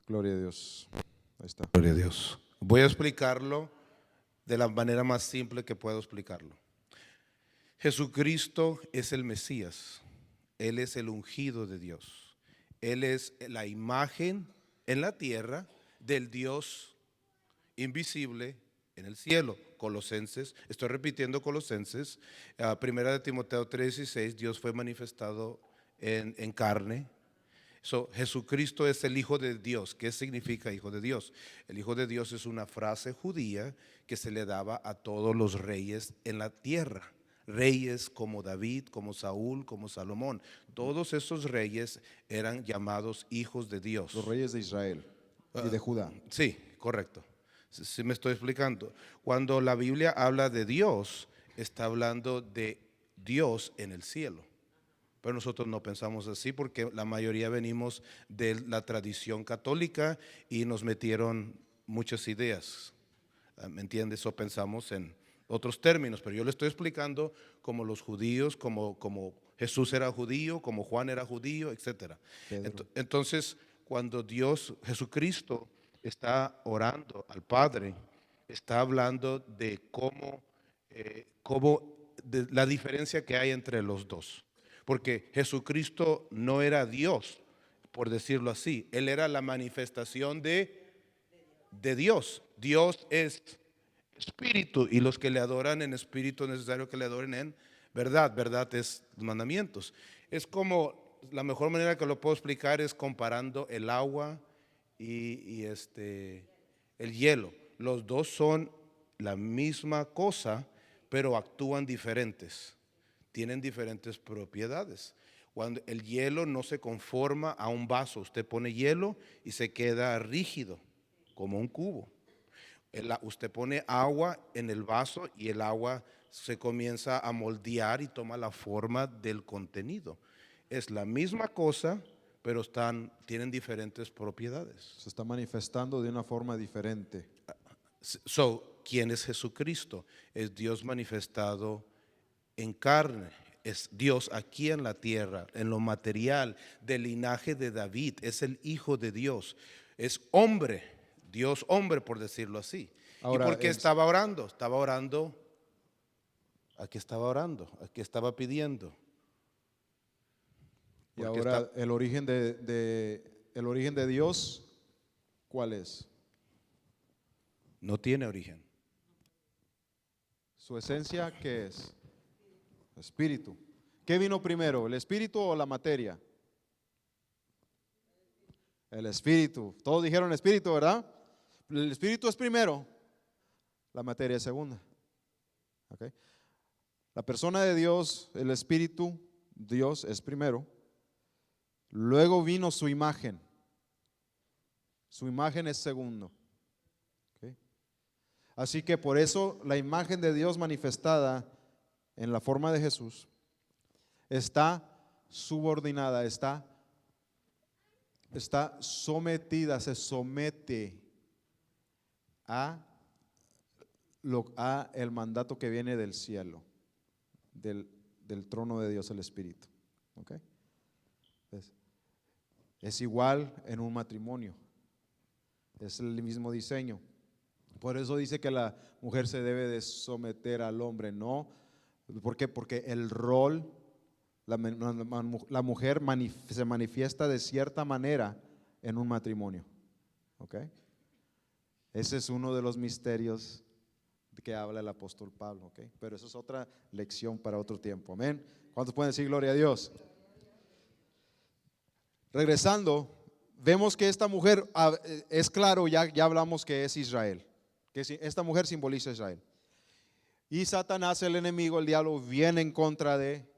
Gloria a Dios. Ahí está. Gloria a Dios. Voy a explicarlo de la manera más simple que puedo explicarlo. Jesucristo es el Mesías. Él es el ungido de Dios. Él es la imagen en la tierra del Dios invisible en el cielo. Colosenses, estoy repitiendo Colosenses, primera de Timoteo 3:16, Dios fue manifestado en carne. Jesucristo es el Hijo de Dios. ¿Qué significa Hijo de Dios? El Hijo de Dios es una frase judía que se le daba a todos los reyes en la tierra. Reyes como David, como Saúl, como Salomón. Todos esos reyes eran llamados hijos de Dios. Los reyes de Israel y de Judá. Sí, correcto. Sí me estoy explicando. Cuando la Biblia habla de Dios, está hablando de Dios en el cielo. Pero nosotros no pensamos así porque la mayoría venimos de la tradición católica y nos metieron muchas ideas. ¿Me entiendes? O pensamos en otros términos, pero yo le estoy explicando como los judíos, como Jesús era judío, como Juan era judío, etc. Entonces, cuando Dios, Jesucristo, está orando al Padre, está hablando de de la diferencia que hay entre los dos. Porque Jesucristo no era Dios, por decirlo así. Él era la manifestación de Dios. Dios es espíritu y los que le adoran en espíritu es necesario que le adoren en verdad. Verdad es los mandamientos. Es como, la mejor manera que lo puedo explicar es comparando el agua y el hielo. Los dos son la misma cosa, pero actúan diferentes. Tienen diferentes propiedades. Cuando el hielo no se conforma a un vaso, usted pone hielo y se queda rígido, como un cubo. Usted pone agua en el vaso y el agua se comienza a moldear y toma la forma del contenido. Es la misma cosa, pero tienen diferentes propiedades. Se está manifestando de una forma diferente. ¿Quién es Jesucristo? Es Dios manifestado en carne, es Dios aquí en la tierra, en lo material, del linaje de David, es el Hijo de Dios, es hombre, Dios hombre por decirlo así. Ahora, ¿Y por qué estaba orando? Estaba orando, ¿a qué estaba orando? ¿A qué estaba pidiendo? Y ahora el origen de Dios, ¿cuál es? No tiene origen. Su esencia, ¿qué es? Espíritu. ¿Qué vino primero, el espíritu o la materia? El espíritu. Todos dijeron espíritu, ¿verdad? El espíritu es primero, la materia es segunda. ¿Okay? La persona de Dios, el espíritu, Dios es primero. Luego vino su imagen. Su imagen es segundo. ¿Okay? Así que por eso la imagen de Dios manifestada en la forma de Jesús está subordinada, está sometida, se somete a el mandato que viene del cielo, del trono de Dios el Espíritu. ¿Okay? Es igual en un matrimonio, es el mismo diseño. Por eso dice que la mujer se debe de someter al hombre, ¿no? ¿Por qué? Porque el rol, la mujer se manifiesta de cierta manera en un matrimonio. ¿Ok? Ese es uno de los misterios de que habla el apóstol Pablo. ¿Ok? Pero eso es otra lección para otro tiempo. Amén. ¿Cuántos pueden decir gloria a Dios? Regresando, vemos que esta mujer, es claro, ya hablamos que es Israel, que esta mujer simboliza a Israel. Y Satanás, el enemigo, el diablo, viene en contra de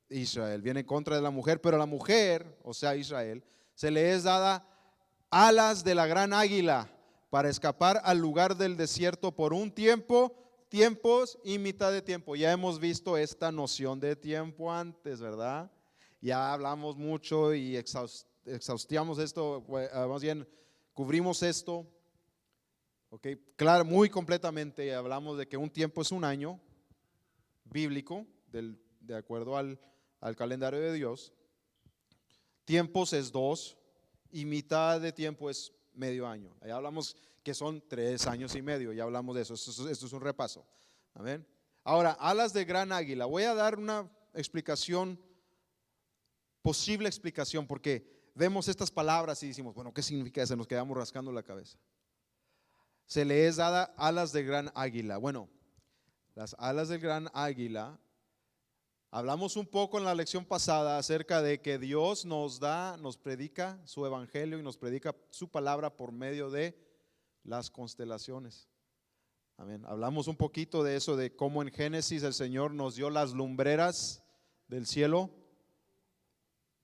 Israel, viene en contra de la mujer, pero a la mujer, o sea Israel, se le es dada alas de la gran águila para escapar al lugar del desierto por un tiempo, tiempos y mitad de tiempo. Ya hemos visto esta noción de tiempo antes, ¿verdad? Ya hablamos mucho y exhaustiamos esto, más bien cubrimos esto, ok, claro, muy completamente. Hablamos de que un tiempo es un año bíblico, de acuerdo al calendario de Dios. Tiempos es 2 y mitad de tiempo es medio año. Ahí hablamos que son 3 años y medio, ya hablamos de eso. Esto es un repaso. Amén. Ahora, alas de gran águila. Voy a dar una explicación, posible explicación, porque vemos estas palabras y decimos, bueno, ¿qué significa eso? Nos quedamos rascando la cabeza. Se le es dada alas de gran águila. Bueno, las alas del gran águila, hablamos un poco en la lección pasada acerca de que Dios nos predica su evangelio y nos predica su palabra por medio de las constelaciones. Amén. Hablamos un poquito de eso, de cómo en Génesis el Señor nos dio las lumbreras del cielo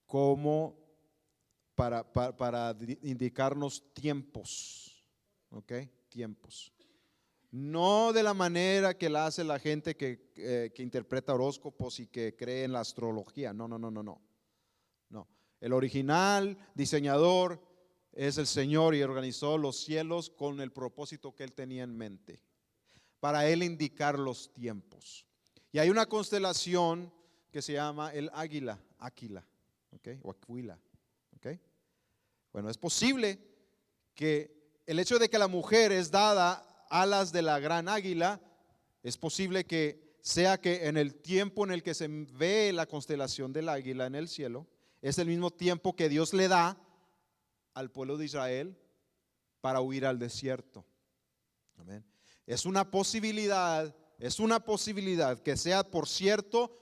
como para indicarnos tiempos, ¿ok? Tiempos. No de la manera que la hace la gente que interpreta horóscopos y que cree en la astrología. No, no, no, no, no. No. El original diseñador es el Señor y organizó los cielos con el propósito que Él tenía en mente, para Él indicar los tiempos. Y hay una constelación que se llama el águila, Aquila, ¿ok? O Aquila, ¿ok? Bueno, es posible que el hecho de que la mujer es dada alas de la gran águila, es posible que sea que en el tiempo en el que se ve la constelación del águila en el cielo, es el mismo tiempo que Dios le da al pueblo de Israel para huir al desierto. Amén. Es una posibilidad que sea, por cierto,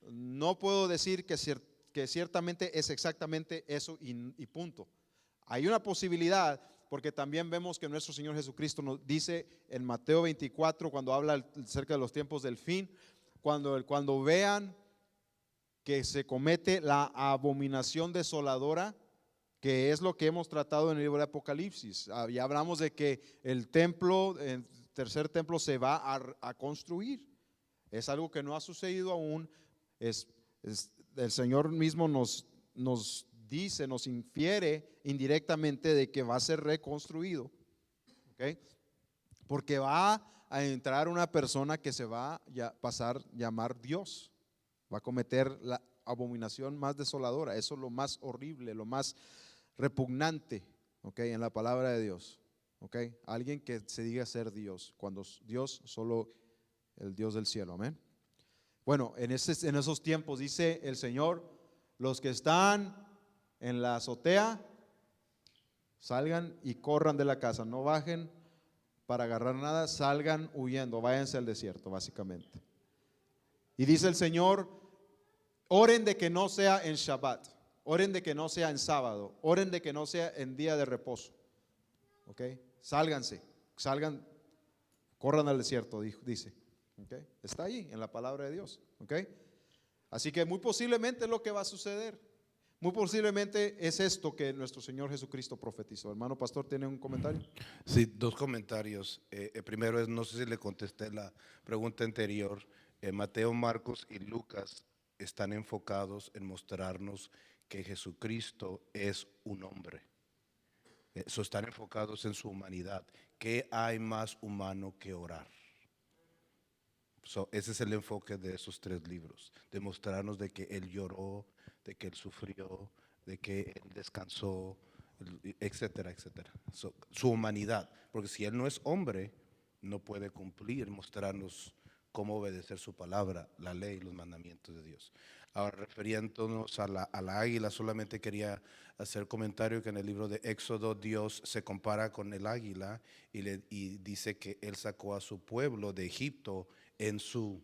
no puedo decir que ciertamente es exactamente eso y punto. Hay una posibilidad, porque también vemos que nuestro Señor Jesucristo nos dice en Mateo 24, cuando habla acerca de los tiempos del fin, cuando vean que se comete la abominación desoladora, que es lo que hemos tratado en el libro de Apocalipsis. Ya hablamos de que el templo, el tercer templo, se va a construir. Es algo que no ha sucedido aún. El Señor mismo nos dice, nos infiere indirectamente de que va a ser reconstruido, ¿ok? Porque va a entrar una persona que se va a pasar a llamar Dios, va a cometer la abominación más desoladora. Eso es lo más horrible, lo más repugnante, ¿ok? En la palabra de Dios, ¿ok? Alguien que se diga ser Dios, cuando Dios solo el Dios del cielo, amén. Bueno, en esos tiempos dice el Señor, los que están en la azotea, salgan y corran de la casa, no bajen para agarrar nada, salgan huyendo, váyanse al desierto, básicamente. Y dice el Señor, oren de que no sea en Shabbat, oren de que no sea en sábado, oren de que no sea en día de reposo. ¿Ok? Sálganse, salgan, corran al desierto, dice. ¿Okay? Está ahí en la palabra de Dios. ¿Okay? Así que muy posiblemente es lo que va a suceder. Muy posiblemente es esto que nuestro Señor Jesucristo profetizó. Hermano pastor, ¿tiene un comentario? Sí, dos comentarios. El primero es, no sé si le contesté la pregunta anterior. Mateo, Marcos y Lucas están enfocados en mostrarnos que Jesucristo es un hombre. Están enfocados en su humanidad. ¿Qué hay más humano que orar? Ese es el enfoque de esos tres libros, demostrarnos de que Él lloró, de que Él sufrió, de que Él descansó, etcétera, etcétera. Su humanidad, porque si Él no es hombre, no puede cumplir, mostrarnos cómo obedecer su palabra, la ley, los mandamientos de Dios. Ahora, refiriéndonos a la águila, solamente quería hacer comentario que en el libro de Éxodo Dios se compara con el águila y dice que Él sacó a su pueblo de Egipto en sus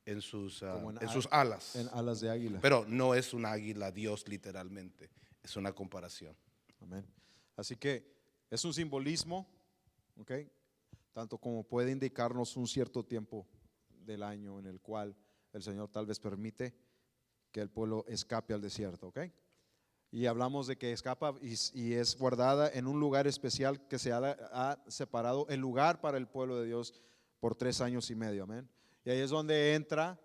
Como en sus alas. en alas de águila. Pero no es un águila Dios literalmente, es una comparación. Amén. Así que es un simbolismo, ¿ok? Tanto como puede indicarnos un cierto tiempo del año en el cual el Señor tal vez permite que el pueblo escape al desierto, ¿ok? Y hablamos de que escapa y es guardada en un lugar especial que se ha separado el lugar para el pueblo de Dios por 3 años y medio, amén. Y ahí es donde entra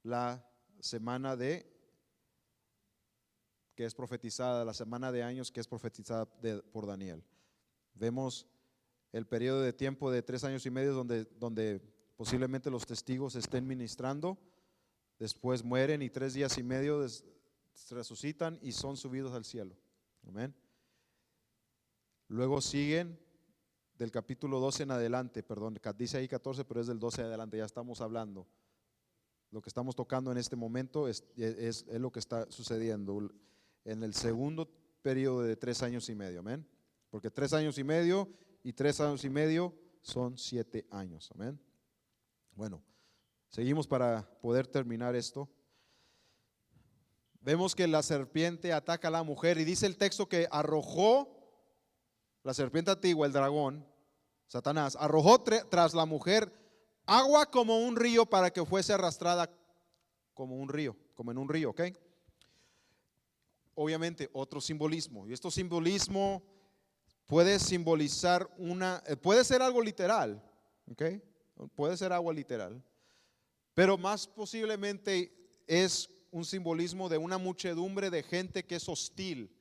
la semana que es profetizada, la semana de años que es profetizada por Daniel. Vemos el periodo de tiempo de 3 años y medio donde posiblemente los testigos estén ministrando, después mueren y 3 días y medio resucitan y son subidos al cielo. Amén. Luego siguen del capítulo 12 en adelante, perdón, dice ahí 14, pero es del 12 en adelante, ya estamos hablando. Lo que estamos tocando en este momento es lo que está sucediendo en el segundo periodo de 3 años y medio, amén. Porque 3 años y medio y 3 años y medio son 7 años, amén. Bueno, seguimos para poder terminar esto. Vemos que la serpiente ataca a la mujer y dice el texto que arrojó la serpiente antigua, el dragón, Satanás, arrojó tras la mujer agua como un río para que fuese arrastrada como un río, como en un río, ¿ok? Obviamente otro simbolismo, y este simbolismo puede simbolizar puede ser algo literal, ¿ok? Puede ser agua literal, pero más posiblemente es un simbolismo de una muchedumbre de gente que es hostil,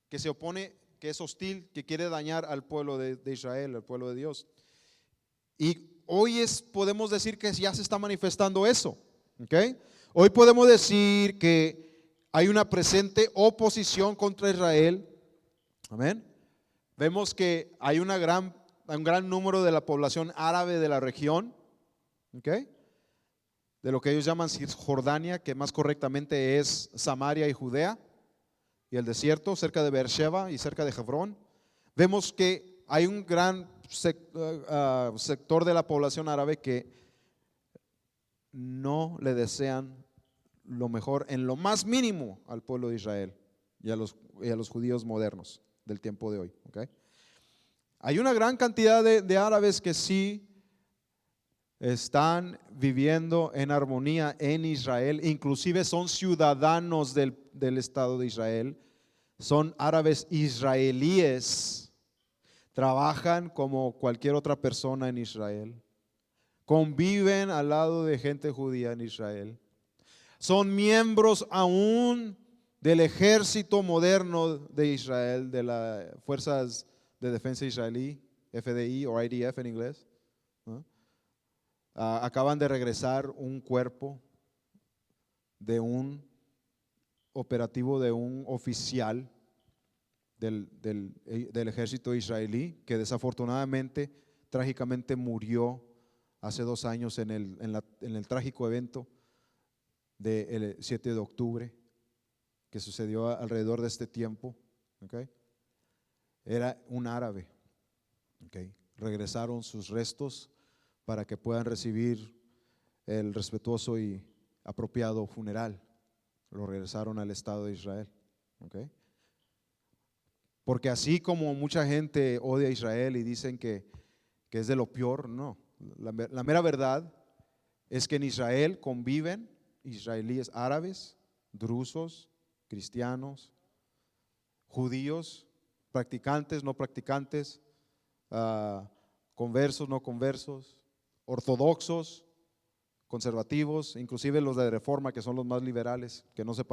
que se opone, que es hostil, que quiere dañar al pueblo de Israel, al pueblo de Dios. Y hoy podemos decir que ya se está manifestando eso, ¿ok? Hoy podemos decir que hay una presente oposición contra Israel, amén. Vemos que hay un gran número de la población árabe de la región, ¿ok? De lo que ellos llaman Cisjordania, que más correctamente es Samaria y Judea, y el desierto cerca de Beersheba y cerca de Hebrón. Vemos que hay un gran sector de la población árabe que no le desean lo mejor en lo más mínimo al pueblo de Israel y a los judíos modernos del tiempo de hoy, ¿okay? Hay una gran cantidad de árabes que sí están viviendo en armonía en Israel, inclusive son ciudadanos del Estado de Israel, son árabes israelíes, trabajan como cualquier otra persona en Israel, conviven al lado de gente judía en Israel, son miembros aún del ejército moderno de Israel, de las Fuerzas de Defensa Israelí, FDI o IDF en inglés, ¿no? Acaban de regresar un cuerpo de un operativo de un oficial del ejército israelí que desafortunadamente, trágicamente murió hace 2 años en el trágico evento del 7 de octubre que sucedió alrededor de este tiempo, ¿okay? Era un árabe, ¿okay? Regresaron sus restos para que puedan recibir el respetuoso y apropiado funeral. Lo regresaron al Estado de Israel, ¿okay? Porque así como mucha gente odia a Israel y dicen que es de lo peor, no. La mera verdad es que en Israel conviven israelíes árabes, drusos, cristianos, judíos, practicantes, no practicantes, conversos, no conversos, ortodoxos, conservativos, inclusive los de Reforma, que son los más liberales, que no se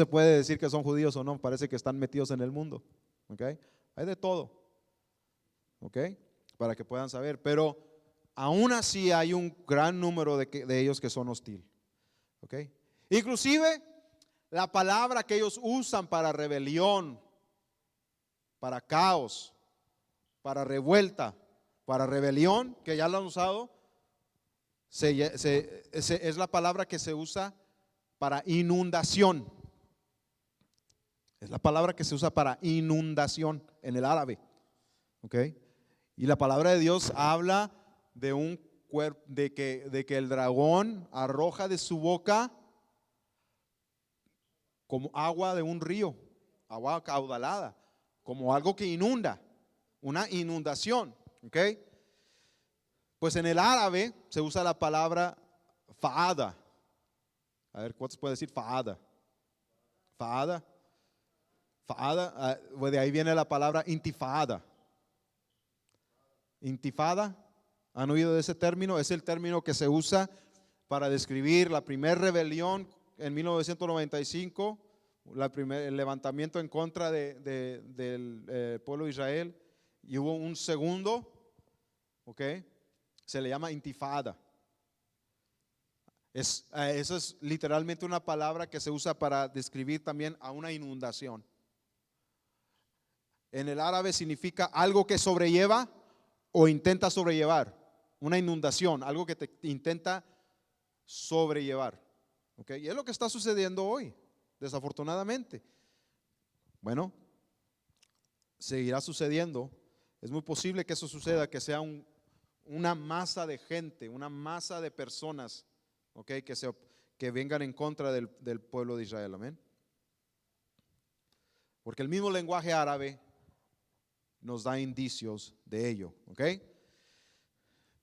puede decir que son judíos o no, parece que están metidos en el mundo, ¿ok? Hay de todo, ¿ok? Para que puedan saber, pero aún así hay un gran número de ellos que son hostiles, ¿ok? Inclusive la palabra que ellos usan para rebelión, para caos, para revuelta, para rebelión, que ya lo han usado, es la palabra que se usa para inundación. Es la palabra que se usa para inundación en el árabe, ¿ok? Y la palabra de Dios habla de un cuerpo, de que el dragón arroja de su boca como agua de un río, agua caudalada, como algo que inunda, una inundación, ¿ok? Pues en el árabe se usa la palabra faada. A ver, ¿cuántos puede decir faada? Faada. Faada, pues de ahí viene la palabra intifada. Intifada, ¿han oído de ese término? Es el término que se usa para describir la primera rebelión en 1995, el levantamiento en contra del pueblo de Israel, y hubo un segundo, ¿ok? Se le llama intifada. Eso es literalmente una palabra que se usa para describir también a una inundación. En el árabe significa algo que sobrelleva o intenta sobrellevar. Una inundación, algo que te intenta sobrellevar. ¿Ok? Y es lo que está sucediendo hoy, desafortunadamente. Bueno, seguirá sucediendo. Es muy posible que eso suceda, que sea una masa de gente, una masa de personas, ¿ok? Que vengan en contra del pueblo de Israel. Amén. Porque el mismo lenguaje árabe nos da indicios de ello, ¿ok?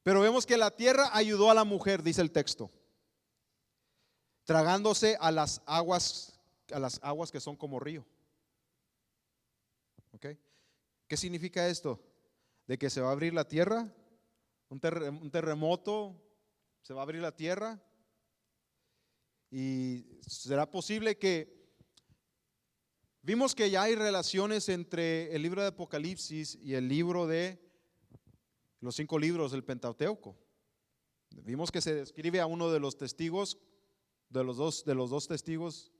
Pero vemos que la tierra ayudó a la mujer, dice el texto, tragándose a las aguas que son como río, ¿ok? ¿Qué significa esto? De que se va a abrir la tierra, un terremoto, se va a abrir la tierra y será posible que vimos que ya hay relaciones entre el libro de Apocalipsis y el libro de los 5 libros del Pentateuco. Vimos que se describe a uno de los testigos, de los dos testigos,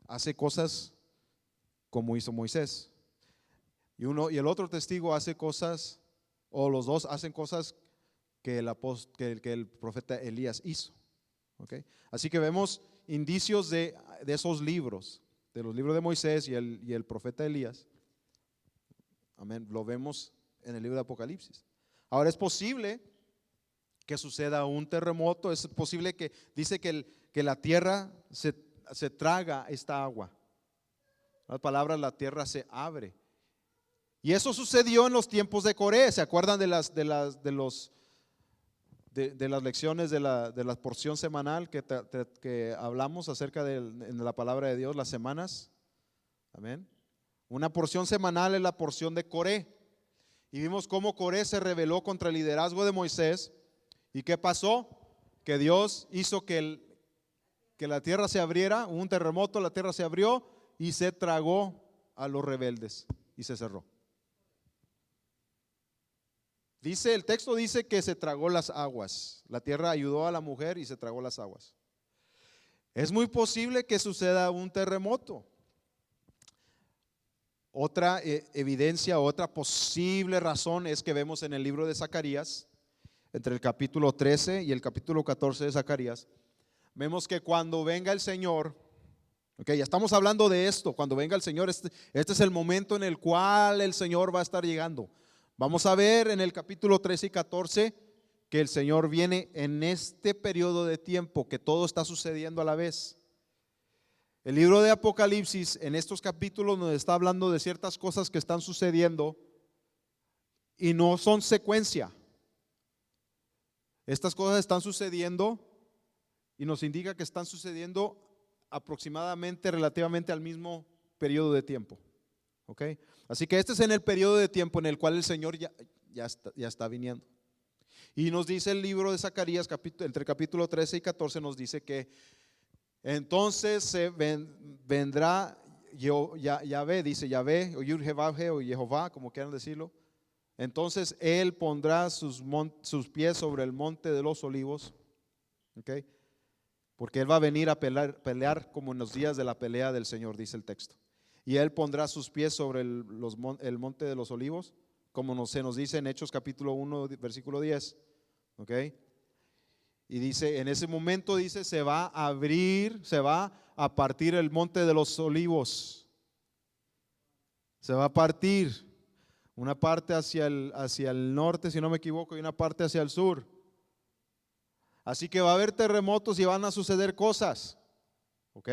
hace cosas como hizo Moisés. Y el otro testigo hace cosas, o los dos hacen cosas que el profeta Elías hizo. ¿Okay? Así que vemos indicios de esos libros, de los libros de Moisés y el profeta Elías. Amén. Lo vemos en el libro de Apocalipsis. Ahora es posible que suceda un terremoto, es posible que dice que la tierra se traga esta agua. Las palabras, la tierra se abre. Y eso sucedió en los tiempos de Coré. ¿Se acuerdan de las lecciones de la porción semanal que hablamos acerca de la palabra de Dios, las semanas? Amén. Una porción semanal es la porción de Coré. Y vimos cómo Coré se rebeló contra el liderazgo de Moisés. ¿Y qué pasó? Que Dios hizo que la tierra se abriera, hubo un terremoto, la tierra se abrió y se tragó a los rebeldes y se cerró. El texto dice que se tragó las aguas. La tierra ayudó a la mujer y se tragó las aguas. Es muy posible que suceda un terremoto. Otra evidencia, otra posible razón es que vemos en el libro de Zacarías, entre el capítulo 13 y el capítulo 14 de Zacarías, vemos que cuando venga el Señor, ya estamos hablando de esto, cuando venga el Señor, este es el momento en el cual el Señor va a estar llegando. Vamos a ver en el capítulo 13 y 14 que el Señor viene en este periodo de tiempo, que todo está sucediendo a la vez. El libro de Apocalipsis en estos capítulos nos está hablando de ciertas cosas que están sucediendo y no son secuencia. Estas cosas están sucediendo y nos indica que están sucediendo aproximadamente, relativamente al mismo periodo de tiempo. ¿Ok? Así que este es en el periodo de tiempo en el cual el Señor ya está viniendo. Y nos dice el libro de Zacarías, entre el capítulo 13 y 14, nos dice que entonces vendrá Yahvé, dice Yahvé, o Yud-Heh-Vav-Heh, o Jehová, como quieran decirlo. Entonces Él pondrá sus pies sobre el monte de los olivos, ¿ok? Porque Él va a venir a pelear como en los días de la pelea del Señor, dice el texto. Y Él pondrá sus pies sobre el monte de los olivos, como se nos dice en Hechos capítulo 1, versículo 10, ¿ok? Y dice, en ese momento dice, se va a abrir, se va a partir el monte de los olivos. Se va a partir una parte hacia el norte, si no me equivoco, y una parte hacia el sur. Así que va a haber terremotos y van a suceder cosas. ¿Ok?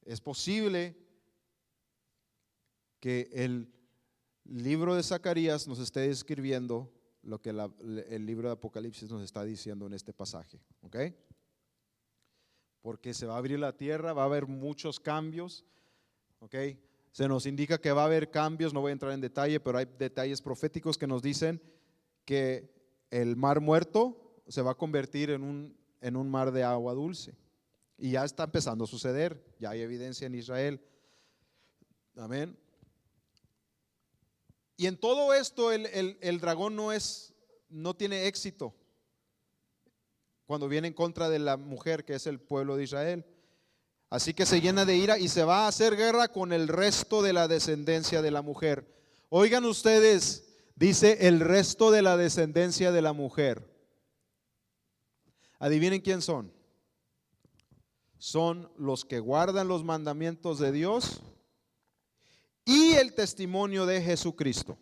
Es posible que el libro de Zacarías nos esté describiendo lo que el libro de Apocalipsis nos está diciendo en este pasaje. ¿Ok? Porque se va a abrir la tierra, va a haber muchos cambios. ¿Ok? Se nos indica que va a haber cambios, no voy a entrar en detalle, pero hay detalles proféticos que nos dicen que el mar muerto se va a convertir en un mar de agua dulce. Y ya está empezando a suceder, ya hay evidencia en Israel. Amén. Y en todo esto el dragón no tiene éxito cuando viene en contra de la mujer, que es el pueblo de Israel. Así que se llena de ira y se va a hacer guerra con el resto de la descendencia de la mujer. Oigan ustedes, dice el resto de la descendencia de la mujer. Adivinen quién son. Son los que guardan los mandamientos de Dios y el testimonio de Jesucristo.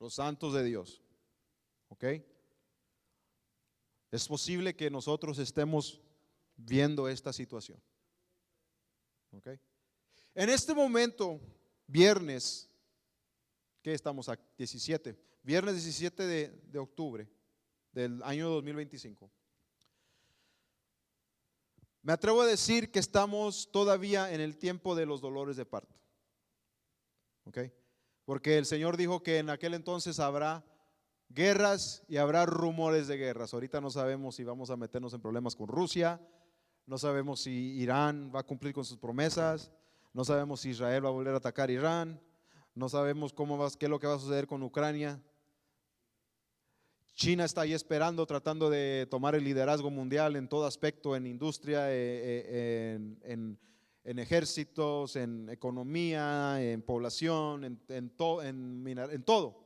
Los santos de Dios. ¿Ok? Es posible que nosotros estemos viendo esta situación. ¿Ok? En este momento, viernes, ¿qué estamos a 17? Viernes 17 de octubre del año 2025. Me atrevo a decir que estamos todavía en el tiempo de los dolores de parto. ¿Ok? Porque el Señor dijo que en aquel entonces habrá guerras y habrá rumores de guerras. Ahorita no sabemos si vamos a meternos en problemas con Rusia, no sabemos si Irán va a cumplir con sus promesas, no sabemos si Israel va a volver a atacar Irán, no sabemos qué es lo que va a suceder con Ucrania. China está ahí esperando, tratando de tomar el liderazgo mundial en todo aspecto, en industria, en ejércitos, en economía, en población, en todo.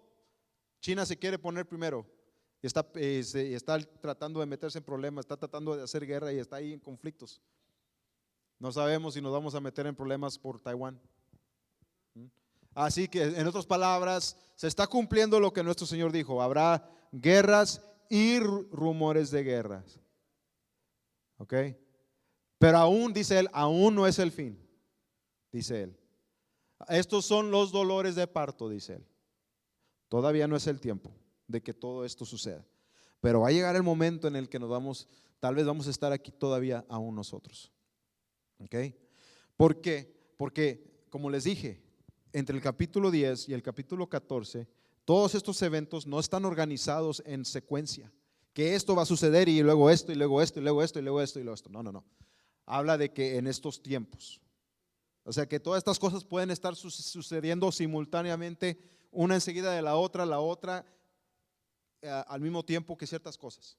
China se quiere poner primero y está tratando de meterse en problemas, está tratando de hacer guerra y está ahí en conflictos. No sabemos si nos vamos a meter en problemas por Taiwán. Así que, en otras palabras, se está cumpliendo lo que nuestro Señor dijo: habrá guerras y rumores de guerras. ¿Ok? Pero aún, dice Él, aún no es el fin, dice Él. Estos son los dolores de parto, dice Él. Todavía no es el tiempo de que todo esto suceda. Pero va a llegar el momento en el que tal vez vamos a estar aquí todavía aún nosotros. ¿Ok? ¿Por qué? Porque, como les dije, entre el capítulo 10 y el capítulo 14, todos estos eventos no están organizados en secuencia. Que esto va a suceder y luego esto, y luego esto, y luego esto, y luego esto, y luego esto. No, no, no. Habla de que en estos tiempos. O sea que todas estas cosas pueden estar sucediendo simultáneamente, una enseguida de la otra al mismo tiempo que ciertas cosas.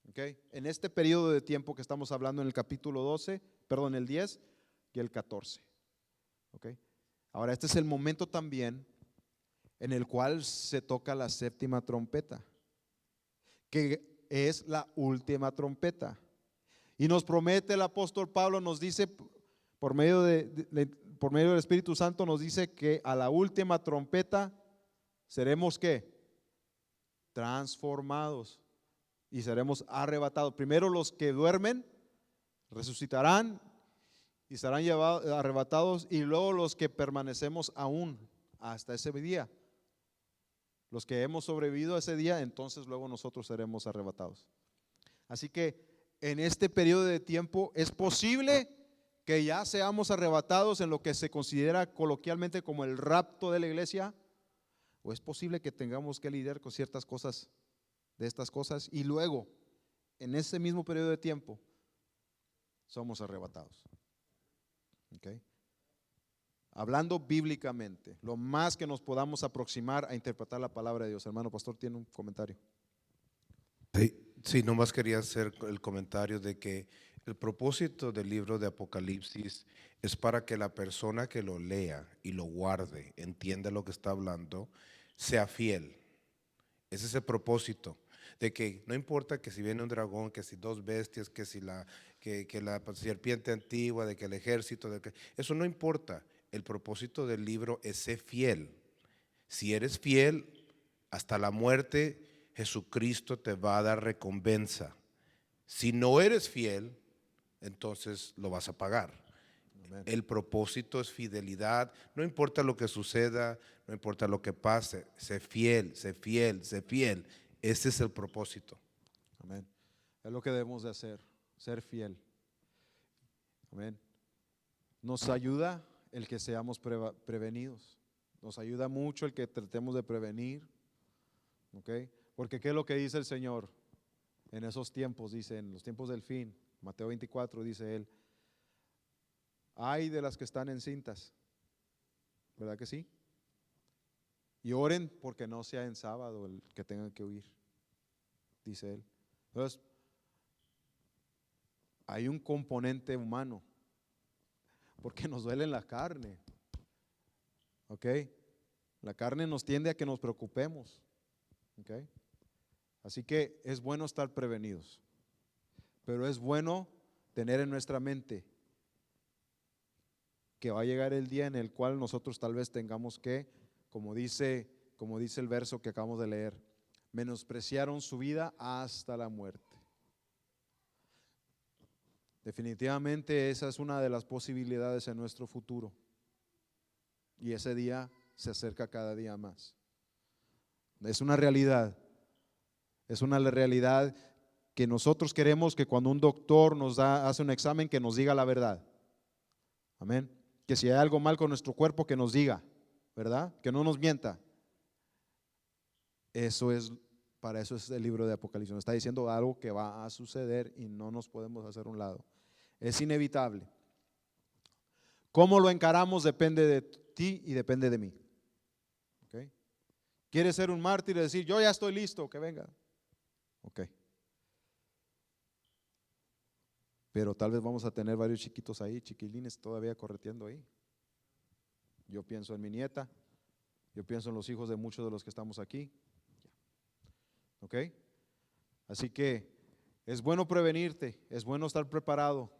¿Okay? En este periodo de tiempo que estamos hablando en el capítulo 12, perdón, el 10 y el 14. ¿Okay? Ahora, este es el momento también en el cual se toca la séptima trompeta, que es la última trompeta. Y nos promete el apóstol Pablo, nos dice por medio del Espíritu Santo, nos dice que a la última trompeta seremos ¿qué? Transformados y seremos arrebatados. Primero los que duermen resucitarán y serán arrebatados, y luego los que permanecemos aún hasta ese día. Los que hemos sobrevivido a ese día, entonces luego nosotros seremos arrebatados. Así que en este periodo de tiempo es posible que ya seamos arrebatados en lo que se considera coloquialmente como el rapto de la iglesia, o es posible que tengamos que lidiar con ciertas cosas de estas cosas y luego en ese mismo periodo de tiempo somos arrebatados. ¿Ok? Hablando bíblicamente, lo más que nos podamos aproximar a interpretar la palabra de Dios. Hermano pastor, ¿tiene un comentario? Sí, nomás quería hacer el comentario de que el propósito del libro de Apocalipsis es para que la persona que lo lea y lo guarde, entienda lo que está hablando, sea fiel. Ese es el propósito, de que no importa que si viene un dragón, que si dos bestias, que la serpiente antigua, de que el ejército, eso no importa. El propósito del libro es ser fiel. Si eres fiel hasta la muerte, Jesucristo te va a dar recompensa. Si no eres fiel, entonces lo vas a pagar. Amén. El propósito es fidelidad, no importa lo que suceda, no importa lo que pase, sé fiel, sé fiel, sé fiel. Ese es el propósito. Amén. Es lo que debemos de hacer, ser fiel. Amén. Nos ayuda el que seamos prevenidos. Nos ayuda mucho el que tratemos de prevenir. ¿Ok? Porque ¿qué es lo que dice el Señor? En esos tiempos, dice, en los tiempos del fin, Mateo 24, dice Él, ay de las que están encintas, ¿verdad que sí? Y oren porque no sea en sábado el que tengan que huir, dice Él. Entonces, hay un componente humano, porque nos duele la carne, ¿ok? La carne nos tiende a que nos preocupemos, ¿ok? Así que es bueno estar prevenidos, pero es bueno tener en nuestra mente que va a llegar el día en el cual nosotros tal vez tengamos que, como dice el verso que acabamos de leer, menospreciaron su vida hasta la muerte. Definitivamente esa es una de las posibilidades en nuestro futuro, y ese día se acerca cada día más. Es una realidad. Es una realidad que nosotros queremos que cuando un doctor hace un examen, que nos diga la verdad. Amén. Que si hay algo mal con nuestro cuerpo, que nos diga, ¿verdad? Que no nos mienta. Para eso es el libro de Apocalipsis. Nos está diciendo algo que va a suceder y no nos podemos hacer un lado. Es inevitable. Cómo lo encaramos depende de ti y depende de mí. ¿Ok? ¿Quieres ser un mártir y decir, yo ya estoy listo, que venga? Ok. Pero tal vez vamos a tener varios chiquitos ahí, chiquilines todavía correteando ahí. Yo pienso en mi nieta, yo pienso en los hijos de muchos de los que estamos aquí. ¿Ok? Así que es bueno prevenirte, es bueno estar preparado,